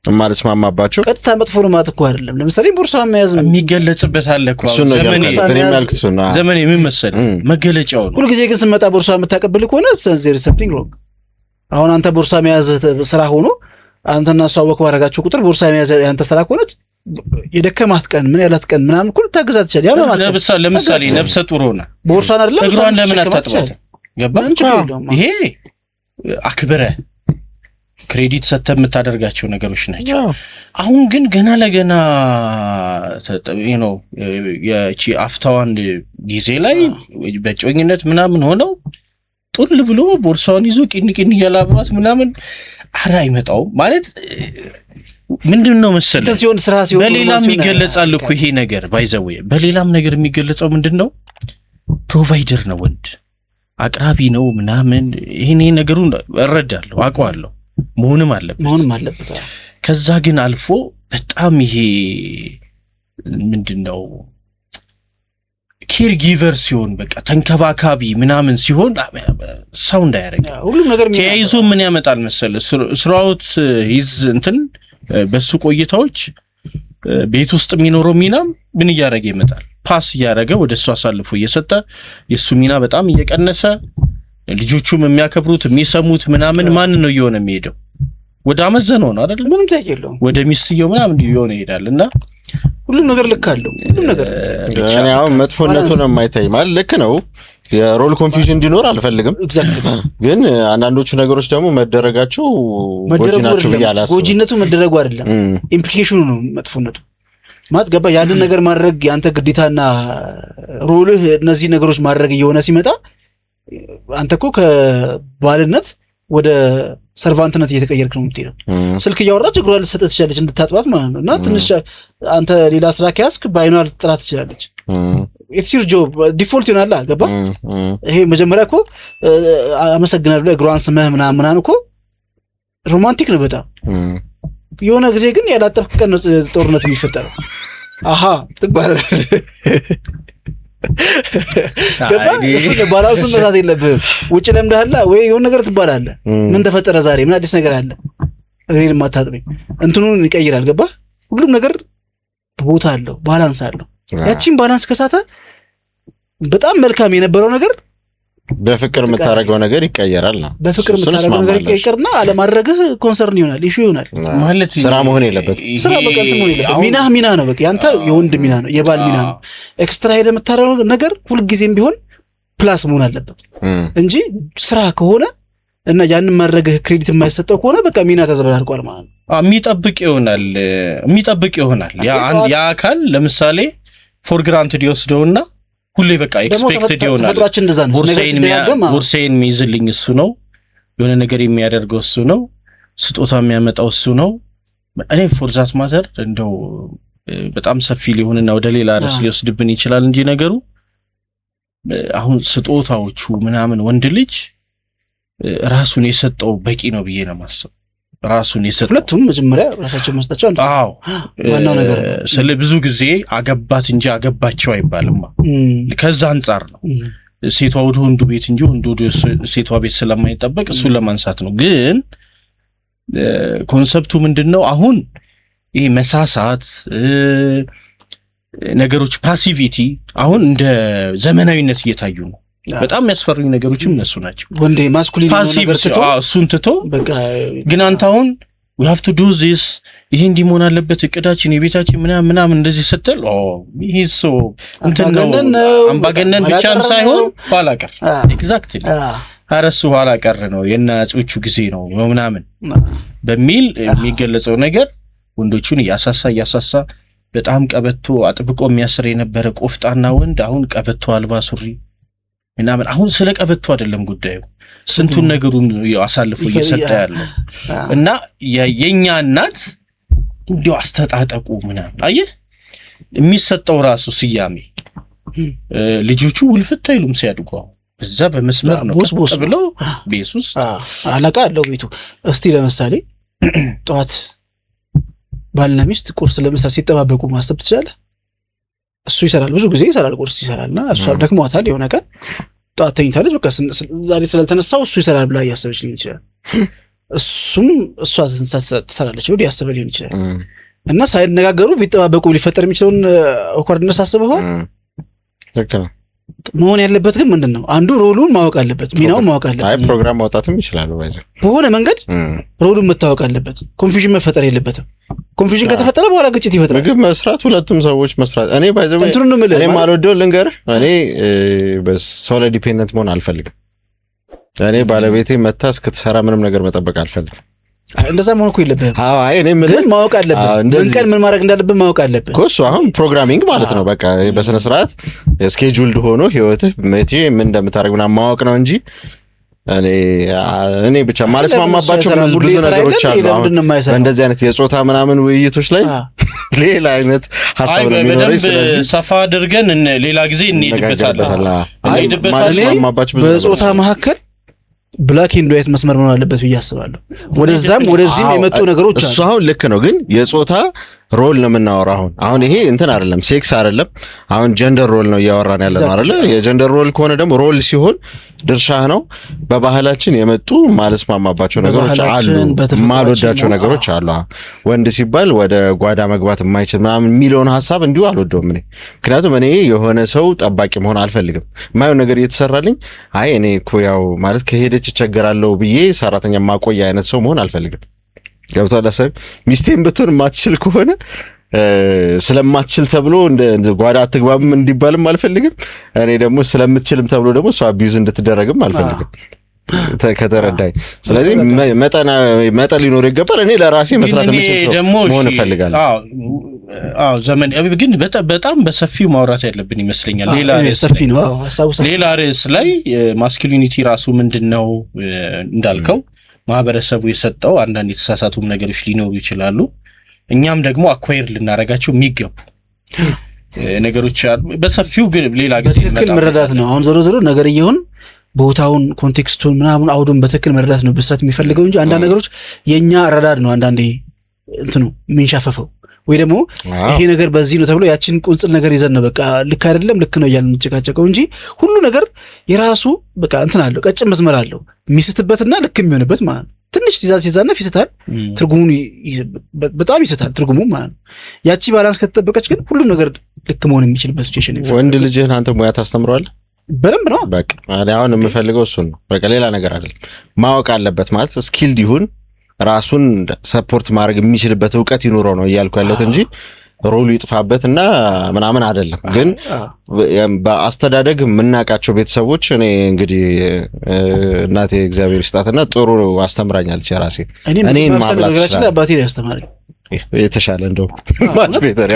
ማለስማማባቸው ቀጥታ መጥፎ ነው ማለት እኮ አይደለም። ለምሳሌ ቦርሳውን መያዝ የሚገለጽበት አለ እኮ ዘመን ምን መሰለህ መገለጫው ነው። ሁሉ ጊዜ ግን ስመጣ ቦርሳ የምታቀብል ከሆነ there is something wrong። አሁን አንተ ቦርሳ መያዝ ስራ ሆኖ አንተና እሷ ወክ ባረጋችሁ ቁጥር ቦርሳ መያዝ ያንተ ስራ ከሆነች የደከማት ቀን ምን ያላት ቀን ምናምን ሁሉ ታገዛት ይችላል። ያ ማለት ለምሳሌ ነፍሰ ጡር ሆነ ቦርሳን አይደለም እግሯን ለምን አታጥባት? ገባህ? ይሄ አክብረ ክሬዲት ሰጥተህ የምታደርጋቸው ነገሮች ናቸው። አሁን ግን ገና ለገና የቺ አፍታዋን ጊዜ ላይ በጮኝነት ምናምን ሆነው ጡል ብሎ ቦርሳውን ይዞ ቂንቂን እያላብሯት ምናምን አራ አይመጣውም ማለት ምንድነው መሰለህ ሲሆን ስራ ሲሆን በሌላም ይገለጻል እኮ ይሄ ነገር ባይዘው በሌላም ነገር የሚገለጸው ምንድነው ፕሮቫይደር ነው ወንድ አቅራቢ ነው ምናምን ይሄን ነገሩን እረዳለሁ አውቀዋለሁ መሆንም አለበት። ከዛ ግን አልፎ በጣም ይሄ ምንድነው ኬር ጊቨር ሲሆን በቃ ተንከባካቢ ምናምን ሲሆን ሳውንድ ያደርግ ሁሉም ነገር ተያይዞ ምን ያመጣል መሰለህ ስራውት ይዝ እንትን በሱ ቆይታዎች ቤት ውስጥ የሚኖረው ሚናም ምን እያደረገ ይመጣል? ፓስ እያደረገ ወደ እሱ አሳልፎ እየሰጠ የሱ ሚና በጣም እየቀነሰ ልጆቹም የሚያከብሩት የሚሰሙት ምናምን ማን ነው እየሆነ የሚሄደው? ወደ አመዘነው ነው አይደል? ምንም ታውቂ የለውም ወደ ሚስትየው ምናምን እየሆነ ይሄዳልና ሁሉም ነገር ልክ አለው። ሁሉም ነገር እኔ አሁን መጥፎነቱን የማይታይ ማለት ልክ ነው። የሮል ኮንፊውዥን እንዲኖር አልፈልግም። ግን አንዳንዶቹ ነገሮች ደግሞ መደረጋቸው ጎጂ ናቸው ብዬ አላስብም። ጎጂነቱ መደረጉ አይደለም ኢምፕሊኬሽኑ ነው መጥፎነቱ። ማለት ገባ ያንን ነገር ማድረግ ያንተ ግዴታና ሮልህ እነዚህ ነገሮች ማድረግ እየሆነ ሲመጣ አንተ እኮ ከባልነት ወደ ሰርቫንትነት እየተቀየርክ ነው የምትሄደው። ስልክ እያወራች እግሯ ልትሰጥህ ትችላለች እንድታጥባት ማለት ነው። እና ትንሽ አንተ ሌላ ስራ ከያዝክ በአይኗ ልትጥላት ትችላለች። ኢትስ ዩር ጆብ ዲፎልት ይሆናል። ገባ ይሄ መጀመሪያ እኮ አመሰግናለሁ ብለህ እግሯን ስመህ ምናምን እኮ ሮማንቲክ ነው በጣም። የሆነ ጊዜ ግን ያላጠብክ ቀን ነው ጦርነት የሚፈጠረው። አሃ ትባላለህ ገባ እሱ ባላውስም መሳት የለብህም። ውጭ ለምደሃል ወይ የሆነ ነገር ትባላለህ። ምን ተፈጠረ ዛሬ ምን አዲስ ነገር አለ? እግሬን ማታጥበኝ እንትኑን ይቀይራል። ገባ ሁሉም ነገር ቦታ አለው፣ ባላንስ አለው። ያቺን ባላንስ ከሳተ በጣም መልካም የነበረው ነገር በፍቅር የምታረገው ነገር ይቀየራል ነው። በፍቅር የምታረገው ነገር ይቀየርና አለማድረግህ ኮንሰርን ይሆናል፣ ኢሹ ይሆናል። ማለት ስራ መሆን የለበትም። ስራ በቃ እንትን መሆን የለበትም። ሚና ነው በቃ ያንተ የወንድ ሚና ነው፣ የባል ሚና ነው። ኤክስትራ ሄደህ የምታረገው ነገር ሁልጊዜም ቢሆን ፕላስ መሆን አለበት እንጂ ስራ ከሆነ እና ያንን ማድረግህ ክሬዲት የማይሰጠው ከሆነ በቃ ሚና ተዘበራርቋል ማለት ነው። የሚጠብቅ ይሆናል ያ አካል ለምሳሌ ፎር ግራንትድ ይወስደውና ሁሌ በቃ ኤክስፔክትድ ይሆናል። ቦርሳዬን የሚይዝልኝ እሱ ነው፣ የሆነ ነገር የሚያደርገው እሱ ነው፣ ስጦታ የሚያመጣው እሱ ነው። እኔ ፎር ዛት ማተር እንደው በጣም ሰፊ ሊሆንና ወደ ሌላ ርዕስ ሊወስድብን ይችላል እንጂ ነገሩ አሁን ስጦታዎቹ ምናምን ወንድ ልጅ ራሱን የሰጠው በቂ ነው ብዬ ነው የማስበው። ራሱን የሰጠው ሁለቱም መጀመሪያ ራሳቸው መስጠታቸው አንተ ዋናው ነገር ስለ ብዙ ጊዜ አገባት እንጂ አገባቸው አይባልም። ከዛ አንፃር ነው ሴቷ ወደ ወንዱ ቤት እንጂ ወንዱ ወደ ሴቷ ቤት ስለማይጠበቅ እሱን ለማንሳት ነው። ግን ኮንሰፕቱ ምንድነው? አሁን ይሄ መሳሳት ነገሮች ፓሲቪቲ አሁን እንደ ዘመናዊነት እየታዩ ነው። በጣም የሚያስፈሩኝ ነገሮችም እነሱ ናቸው። ወንዴ ማስኩሊን ነገር ትቶ እሱን ትቶ በቃ ግን አንተ አሁን we have to do this ይሄ እንዲሞን አለበት እቅዳችን የቤታችን ምናምን እንደዚህ ስትል ይሄ ሶ እንትን ነው አምባገነን ብቻም ሳይሆን ኋላ ቀር ኤግዛክትሊ አረሱ ኋላ ቀር ነው የናጾቹ ጊዜ ነው ምናምን በሚል የሚገለጸው ነገር ወንዶቹን ያሳሳ በጣም ቀበቶ አጥብቆ የሚያስር የነበረ ቆፍጣና ወንድ አሁን ቀበቶ አልባ ሱሪ ምናምን አሁን ስለ ቀበቶ አይደለም ጉዳዩ ስንቱን ነገሩን አሳልፎ እየሰጠ ያለው እና የኛ እናት እንዲው አስተጣጣቁ ምናምን አየህ የሚሰጠው ራሱ ስያሜ ልጆቹ ውልፍት አይሉም ሲያድጉ በዛ በመስመር ነው ብለው ቤት ውስጥ አለቃ አለው ቤቱ። እስቲ ለምሳሌ ጧት ባልና ሚስት ቁርስ ለምሳሌ ሲጠባበቁ ማሰብ ትችላለህ? እሱ ይሰራል፣ ብዙ ጊዜ ይሰራል፣ ቁርስ ይሰራልና እሷ ደክሟታል፣ የሆነ ቀን ጧት ተኝታለች፣ በቃ ዛሬ ስለተነሳው እሱ ይሰራል ብላ ያሰበች ሊሆን ይችላል። እሱም እሷ ትሰራለች ብሎ ያሰበ ሊሆን ይችላል። እና ሳይነጋገሩ ቢጠባበቁ ሊፈጠር የሚችለውን ኦክወርድነስ አስበው ልክ ነው። መሆን ያለበት ግን ምንድነው? አንዱ ሮሉን ማወቅ አለበት፣ ሚናውን ማወቅ አለበት። አይ ፕሮግራም ማውጣትም ይችላል ባይዘው በሆነ መንገድ ሮሉን መታወቅ አለበት። ኮንፊውዥን መፈጠር የለበትም። ኮንፊውዥን ከተፈጠረ በኋላ ግጭት ይፈጠራል። ምግብ መስራት ሁለቱም ሰዎች መስራት እኔ ባይዘው እኔ ማልወደው ልንገርህ፣ እኔ በሰው ላይ ዲፔንደንት መሆን አልፈልግም። እኔ ባለቤቴ መታ እስክትሰራ ምንም ነገር መጠበቅ አልፈልግም። እንደዛ መሆን እኮ የለብህም። አይ እኔ ምን ማወቅ አለብህ፣ ምን ቀን ምን ማድረግ እንዳለብህ ማወቅ አለብህ እኮ። እሱ አሁን ፕሮግራሚንግ ማለት ነው። በቃ በስነ ስርዓት ስኬጁልድ ሆኖ ህይወትህ መቼ ምን እንደምታደርግ ምናምን ማወቅ ነው እንጂ እኔ ብቻ ማለስማማባቸው ብዙ ነገሮች አሉ። አሁን እንደዚህ አይነት የጾታ ምናምን ውይይቶች ላይ ሌላ አይነት ሐሳብ ነው የሚኖረው። ስለዚህ ሰፋ አድርገን ሌላ ጊዜ እንሄድበታለን። በጾታ መካከል ብላክ ኤንድ ዋይት መስመር መሆን አለበት ብዬ አስባለሁ። ወደዛም ወደዚህም የመጡ ነገሮች አሉ። እሱ አሁን ልክ ነው፣ ግን የጾታ ሮል ነው የምናወራው። አሁን ይሄ እንትን አይደለም፣ ሴክስ አይደለም። አሁን ጀንደር ሮል ነው እያወራን ያለ ነው አይደል? የጀንደር ሮል ከሆነ ደግሞ ሮል ሲሆን ድርሻ ነው። በባህላችን የመጡ ማለስማማባቸው ነገሮች አሉ፣ ማልወዳቸው ነገሮች አሉ። ወንድ ሲባል ወደ ጓዳ መግባት የማይችል ምናምን የሚለውን ሐሳብ እንዲሁ አልወደውም እኔ። ምክንያቱም እኔ የሆነ ሰው ጠባቂ መሆን አልፈልግም። የማየው ነገር እየተሰራልኝ አይ እኔ እኮ ያው ማለት ከሄደች እቸገራለሁ ብዬ ሰራተኛ ማቆያ አይነት ሰው መሆን አልፈልግም። ገብቷል? ለሰብ ሚስቴን ብትሆን የማትችል ከሆነ ስለማትችል ተብሎ እንደ ጓዳ አትግባም እንዲባልም አልፈልግም። እኔ ደግሞ ስለምትችልም ተብሎ ደግሞ እሷ አቢዩዝ እንድትደረግም አልፈልግም። ከተረዳኝ። ስለዚህ መጠን ሊኖር ይገባል። እኔ ለራሴ መስራት የምችል ሰው መሆን እፈልጋለሁ። አዎ ዘመን ግን በጣም በሰፊው ማውራት ያለብን ይመስለኛል። ሌላ ርዕስ ላይ ማስኩሊኒቲ ራሱ ምንድነው እንዳልከው ማህበረሰቡ የሰጠው አንዳንድ የተሳሳቱም ነገሮች ሊኖሩ ይችላሉ። እኛም ደግሞ አኳየር ልናረጋቸው የሚገቡ ነገሮች አሉ። በሰፊው ግን ሌላ ጊዜ በትክክል መረዳት ነው። አሁን ዞሮ ነገርየውን ቦታውን ኮንቴክስቱን ምናምን አውዱን በትክክል መረዳት ነው ብስራት የሚፈልገው እንጂ አንዳንድ ነገሮች የኛ አረዳድ ነው አንዳንዴ እንትኑ የሚንሻፈፈው ወይ ደግሞ ይሄ ነገር በዚህ ነው ተብሎ ያችን ቁንጽል ነገር ይዘን ነው በቃ ልክ አይደለም ልክ ነው እያልን እንጨቃጨቀው እንጂ ሁሉ ነገር የራሱ በቃ እንትን አለው፣ ቀጭን መስመር አለው የሚስትበትና ልክ የሚሆንበት ማለት ነው። ትንሽ ሲዛነፍ ይስታል፣ ትርጉሙን በጣም ይስታል ትርጉሙ ማለት ነው። ያቺ ባላንስ ከተጠበቀች ግን ሁሉ ነገር ልክ መሆን የሚችልበት ሲቹዌሽን ነው። ወንድ ልጅህን አንተ ሙያ ታስተምረዋለህ? በደንብ ነው በቃ አሁን የምፈልገው እሱን ነው። በቃ ሌላ ነገር አይደለም። ማወቅ አለበት ማለት ስኪልድ ይሁን ራሱን ሰፖርት ማድረግ የሚችልበት እውቀት ይኖረው ነው እያልኩ ያለሁት እንጂ ሮሉ ይጥፋበትና ምናምን አይደለም። ግን በአስተዳደግ የምናውቃቸው ቤተሰቦች እኔ እንግዲህ እናቴ እግዚአብሔር ይስጣትና ጥሩ አስተምራኛለች። የራሴ እኔን ማብላት ይችላል። አባቴ ያስተማረኝ የተሻለ እንደው ማች ቤተር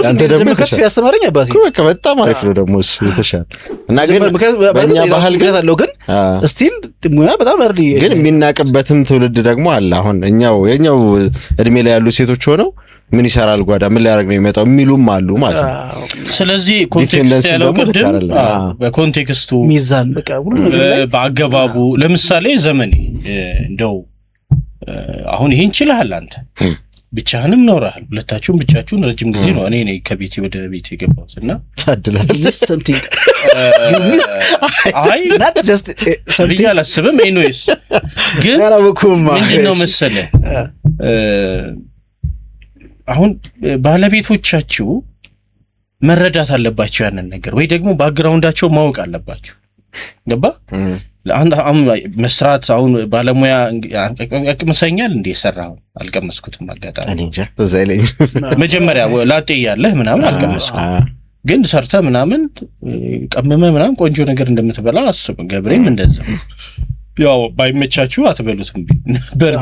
አንተ ደግሞ ከፍ ያስተማረኝ አባቴ በቃ በጣም አሪፍ ነው ደግሞ እሱ የተሻለ እና ግን በእኛ ባህል ግን አለው ግን ስቲል ሙያ በጣም አርዲ ግን የሚናቅበትም ትውልድ ደግሞ አለ። አሁን የኛው እድሜ ላይ ያሉ ሴቶች ሆነው ምን ይሰራል ጓዳ ምን ሊያደርግ ነው የሚመጣው የሚሉም አሉ ማለት ነው። ስለዚህ ኮንቴክስት ያለው ቅድም በኮንቴክስቱ ሚዛን በቃ ሁሉ ነገር በአገባቡ ለምሳሌ ዘመኔ እንደው አሁን ይሄን ይችላል አንተ ብቻህንም ኖርሃል። ሁለታችሁም ብቻችሁን ረጅም ጊዜ ነው። እኔ ነኝ ከቤቴ ወደ ቤቴ የገባሁትና ታድላለህ። something አይ not just something አላስብም። ኤኒዌይስ ግን ምንድነው መሰለህ አሁን ባለቤቶቻችሁ መረዳት አለባቸው ያንን ነገር ወይ ደግሞ ባክግራውንዳቸው ማወቅ አለባቸው። ገባ ለአንድ መስራት አሁን ባለሙያ አቅምሰኛል እንደ የሰራው አልቀመስኩትም። አጋጣሚ እኔ እንጃ ተዛይለኝ መጀመሪያ ላጤ ያለህ ምናምን አልቀመስኩም፣ ግን ሰርተ ምናምን ቀመመ ምናምን ቆንጆ ነገር እንደምትበላ አስብ። ገብሬም እንደዛ ያው ባይመቻችሁ አትበሉትም ነበር።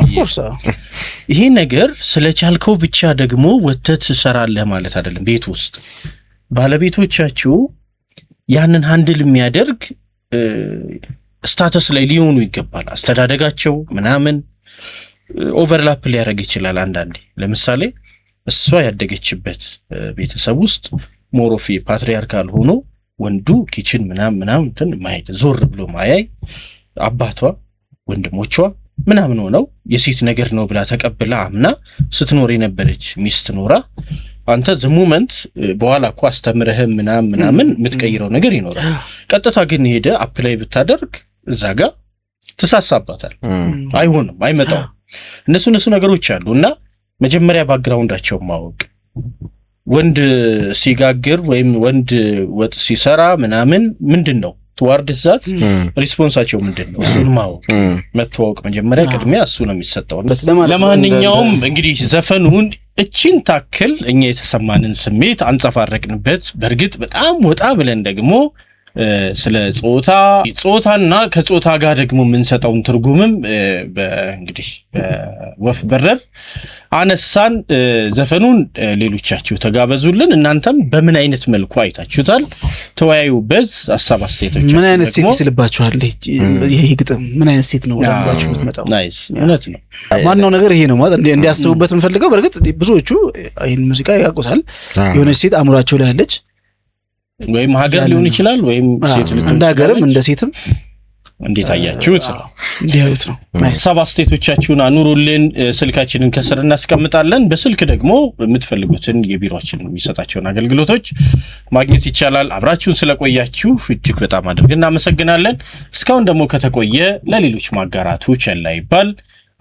ይሄ ነገር ስለቻልከው ብቻ ደግሞ ወተት ትሰራለህ ማለት አይደለም። ቤት ውስጥ ባለቤቶቻችሁ ያንን ሃንድል የሚያደርግ ስታተስ ላይ ሊሆኑ ይገባል። አስተዳደጋቸው ምናምን ኦቨርላፕ ሊያደርግ ይችላል አንዳንዴ። ለምሳሌ እሷ ያደገችበት ቤተሰብ ውስጥ ሞሮፊ ፓትሪያርካል ሆኖ ወንዱ ኪችን ምናምን እንትን ማየት ዞር ብሎ ማያይ አባቷ ወንድሞቿ ምናምን ሆነው የሴት ነገር ነው ብላ ተቀብላ አምና ስትኖር የነበረች ሚስት ኖራ አንተ ዘ ሞመንት በኋላ እኮ አስተምረህ ምናምን የምትቀይረው ነገር ይኖራል። ቀጥታ ግን ሄደ አፕላይ ብታደርግ እዛ ጋር ተሳሳባታል። አይሆንም፣ አይመጣም። እነሱ ነገሮች አሉና መጀመሪያ ባክግራውንዳቸው ማወቅ፣ ወንድ ሲጋግር ወይም ወንድ ወጥ ሲሰራ ምናምን ምንድነው ተዋርድ ዛት ሪስፖንሳቸው ምንድነው እሱን ማወቅ መተዋወቅ መጀመሪያ ቅድሚያ እሱ ነው የሚሰጠው። ለማንኛውም እንግዲህ ዘፈኑን እቺን ታክል እኛ የተሰማንን ስሜት አንጸፋረቅንበት። በእርግጥ በጣም ወጣ ብለን ደግሞ ስለ ጾታና ከጾታ ጋር ደግሞ የምንሰጠውን ትርጉምም እንግዲህ ወፍ በረር አነሳን። ዘፈኑን ሌሎቻችሁ ተጋበዙልን። እናንተም በምን አይነት መልኩ አይታችሁታል? ተወያዩበት። ሐሳብ አስተያየቶች ምን አይነት ሴት ይስልባችኋል? ይሄ ግጥም ምን አይነት ሴት ነው ወዳላችሁ የምትመጣው? ናይስ እውነት ነው። ዋናው ነገር ይሄ ነው ማለት እንዲያስቡበት እንፈልገው። በእርግጥ ብዙዎቹ ይሄን ሙዚቃ ያውቁታል። የሆነች ሴት አእምሯቸው ላይ ያለች ወይም ሀገር ሊሆን ይችላል ወይም ሴት ልጅ እንደ ሀገርም እንደ ሴትም እንዴት አያችሁት? እንዲያዩት ነው። ሀሳብ አስተያየቶቻችሁን አኑሩልን። ስልካችንን ከስር እናስቀምጣለን። በስልክ ደግሞ የምትፈልጉትን የቢሮአችን የሚሰጣቸውን አገልግሎቶች ማግኘት ይቻላል። አብራችሁን ስለቆያችሁ እጅግ በጣም አድርገን እናመሰግናለን። እስካሁን ደግሞ ከተቆየ ለሌሎች ማጋራቱ ቸል አይባል።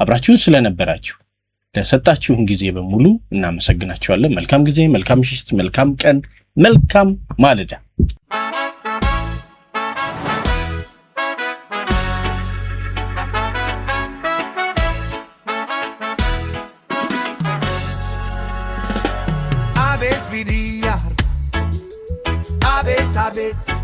አብራችሁን ስለነበራችሁ ለሰጣችሁን ጊዜ በሙሉ እናመሰግናችኋለን። መልካም ጊዜ፣ መልካም ምሽት፣ መልካም ቀን፣ መልካም ማለዳ። Abet,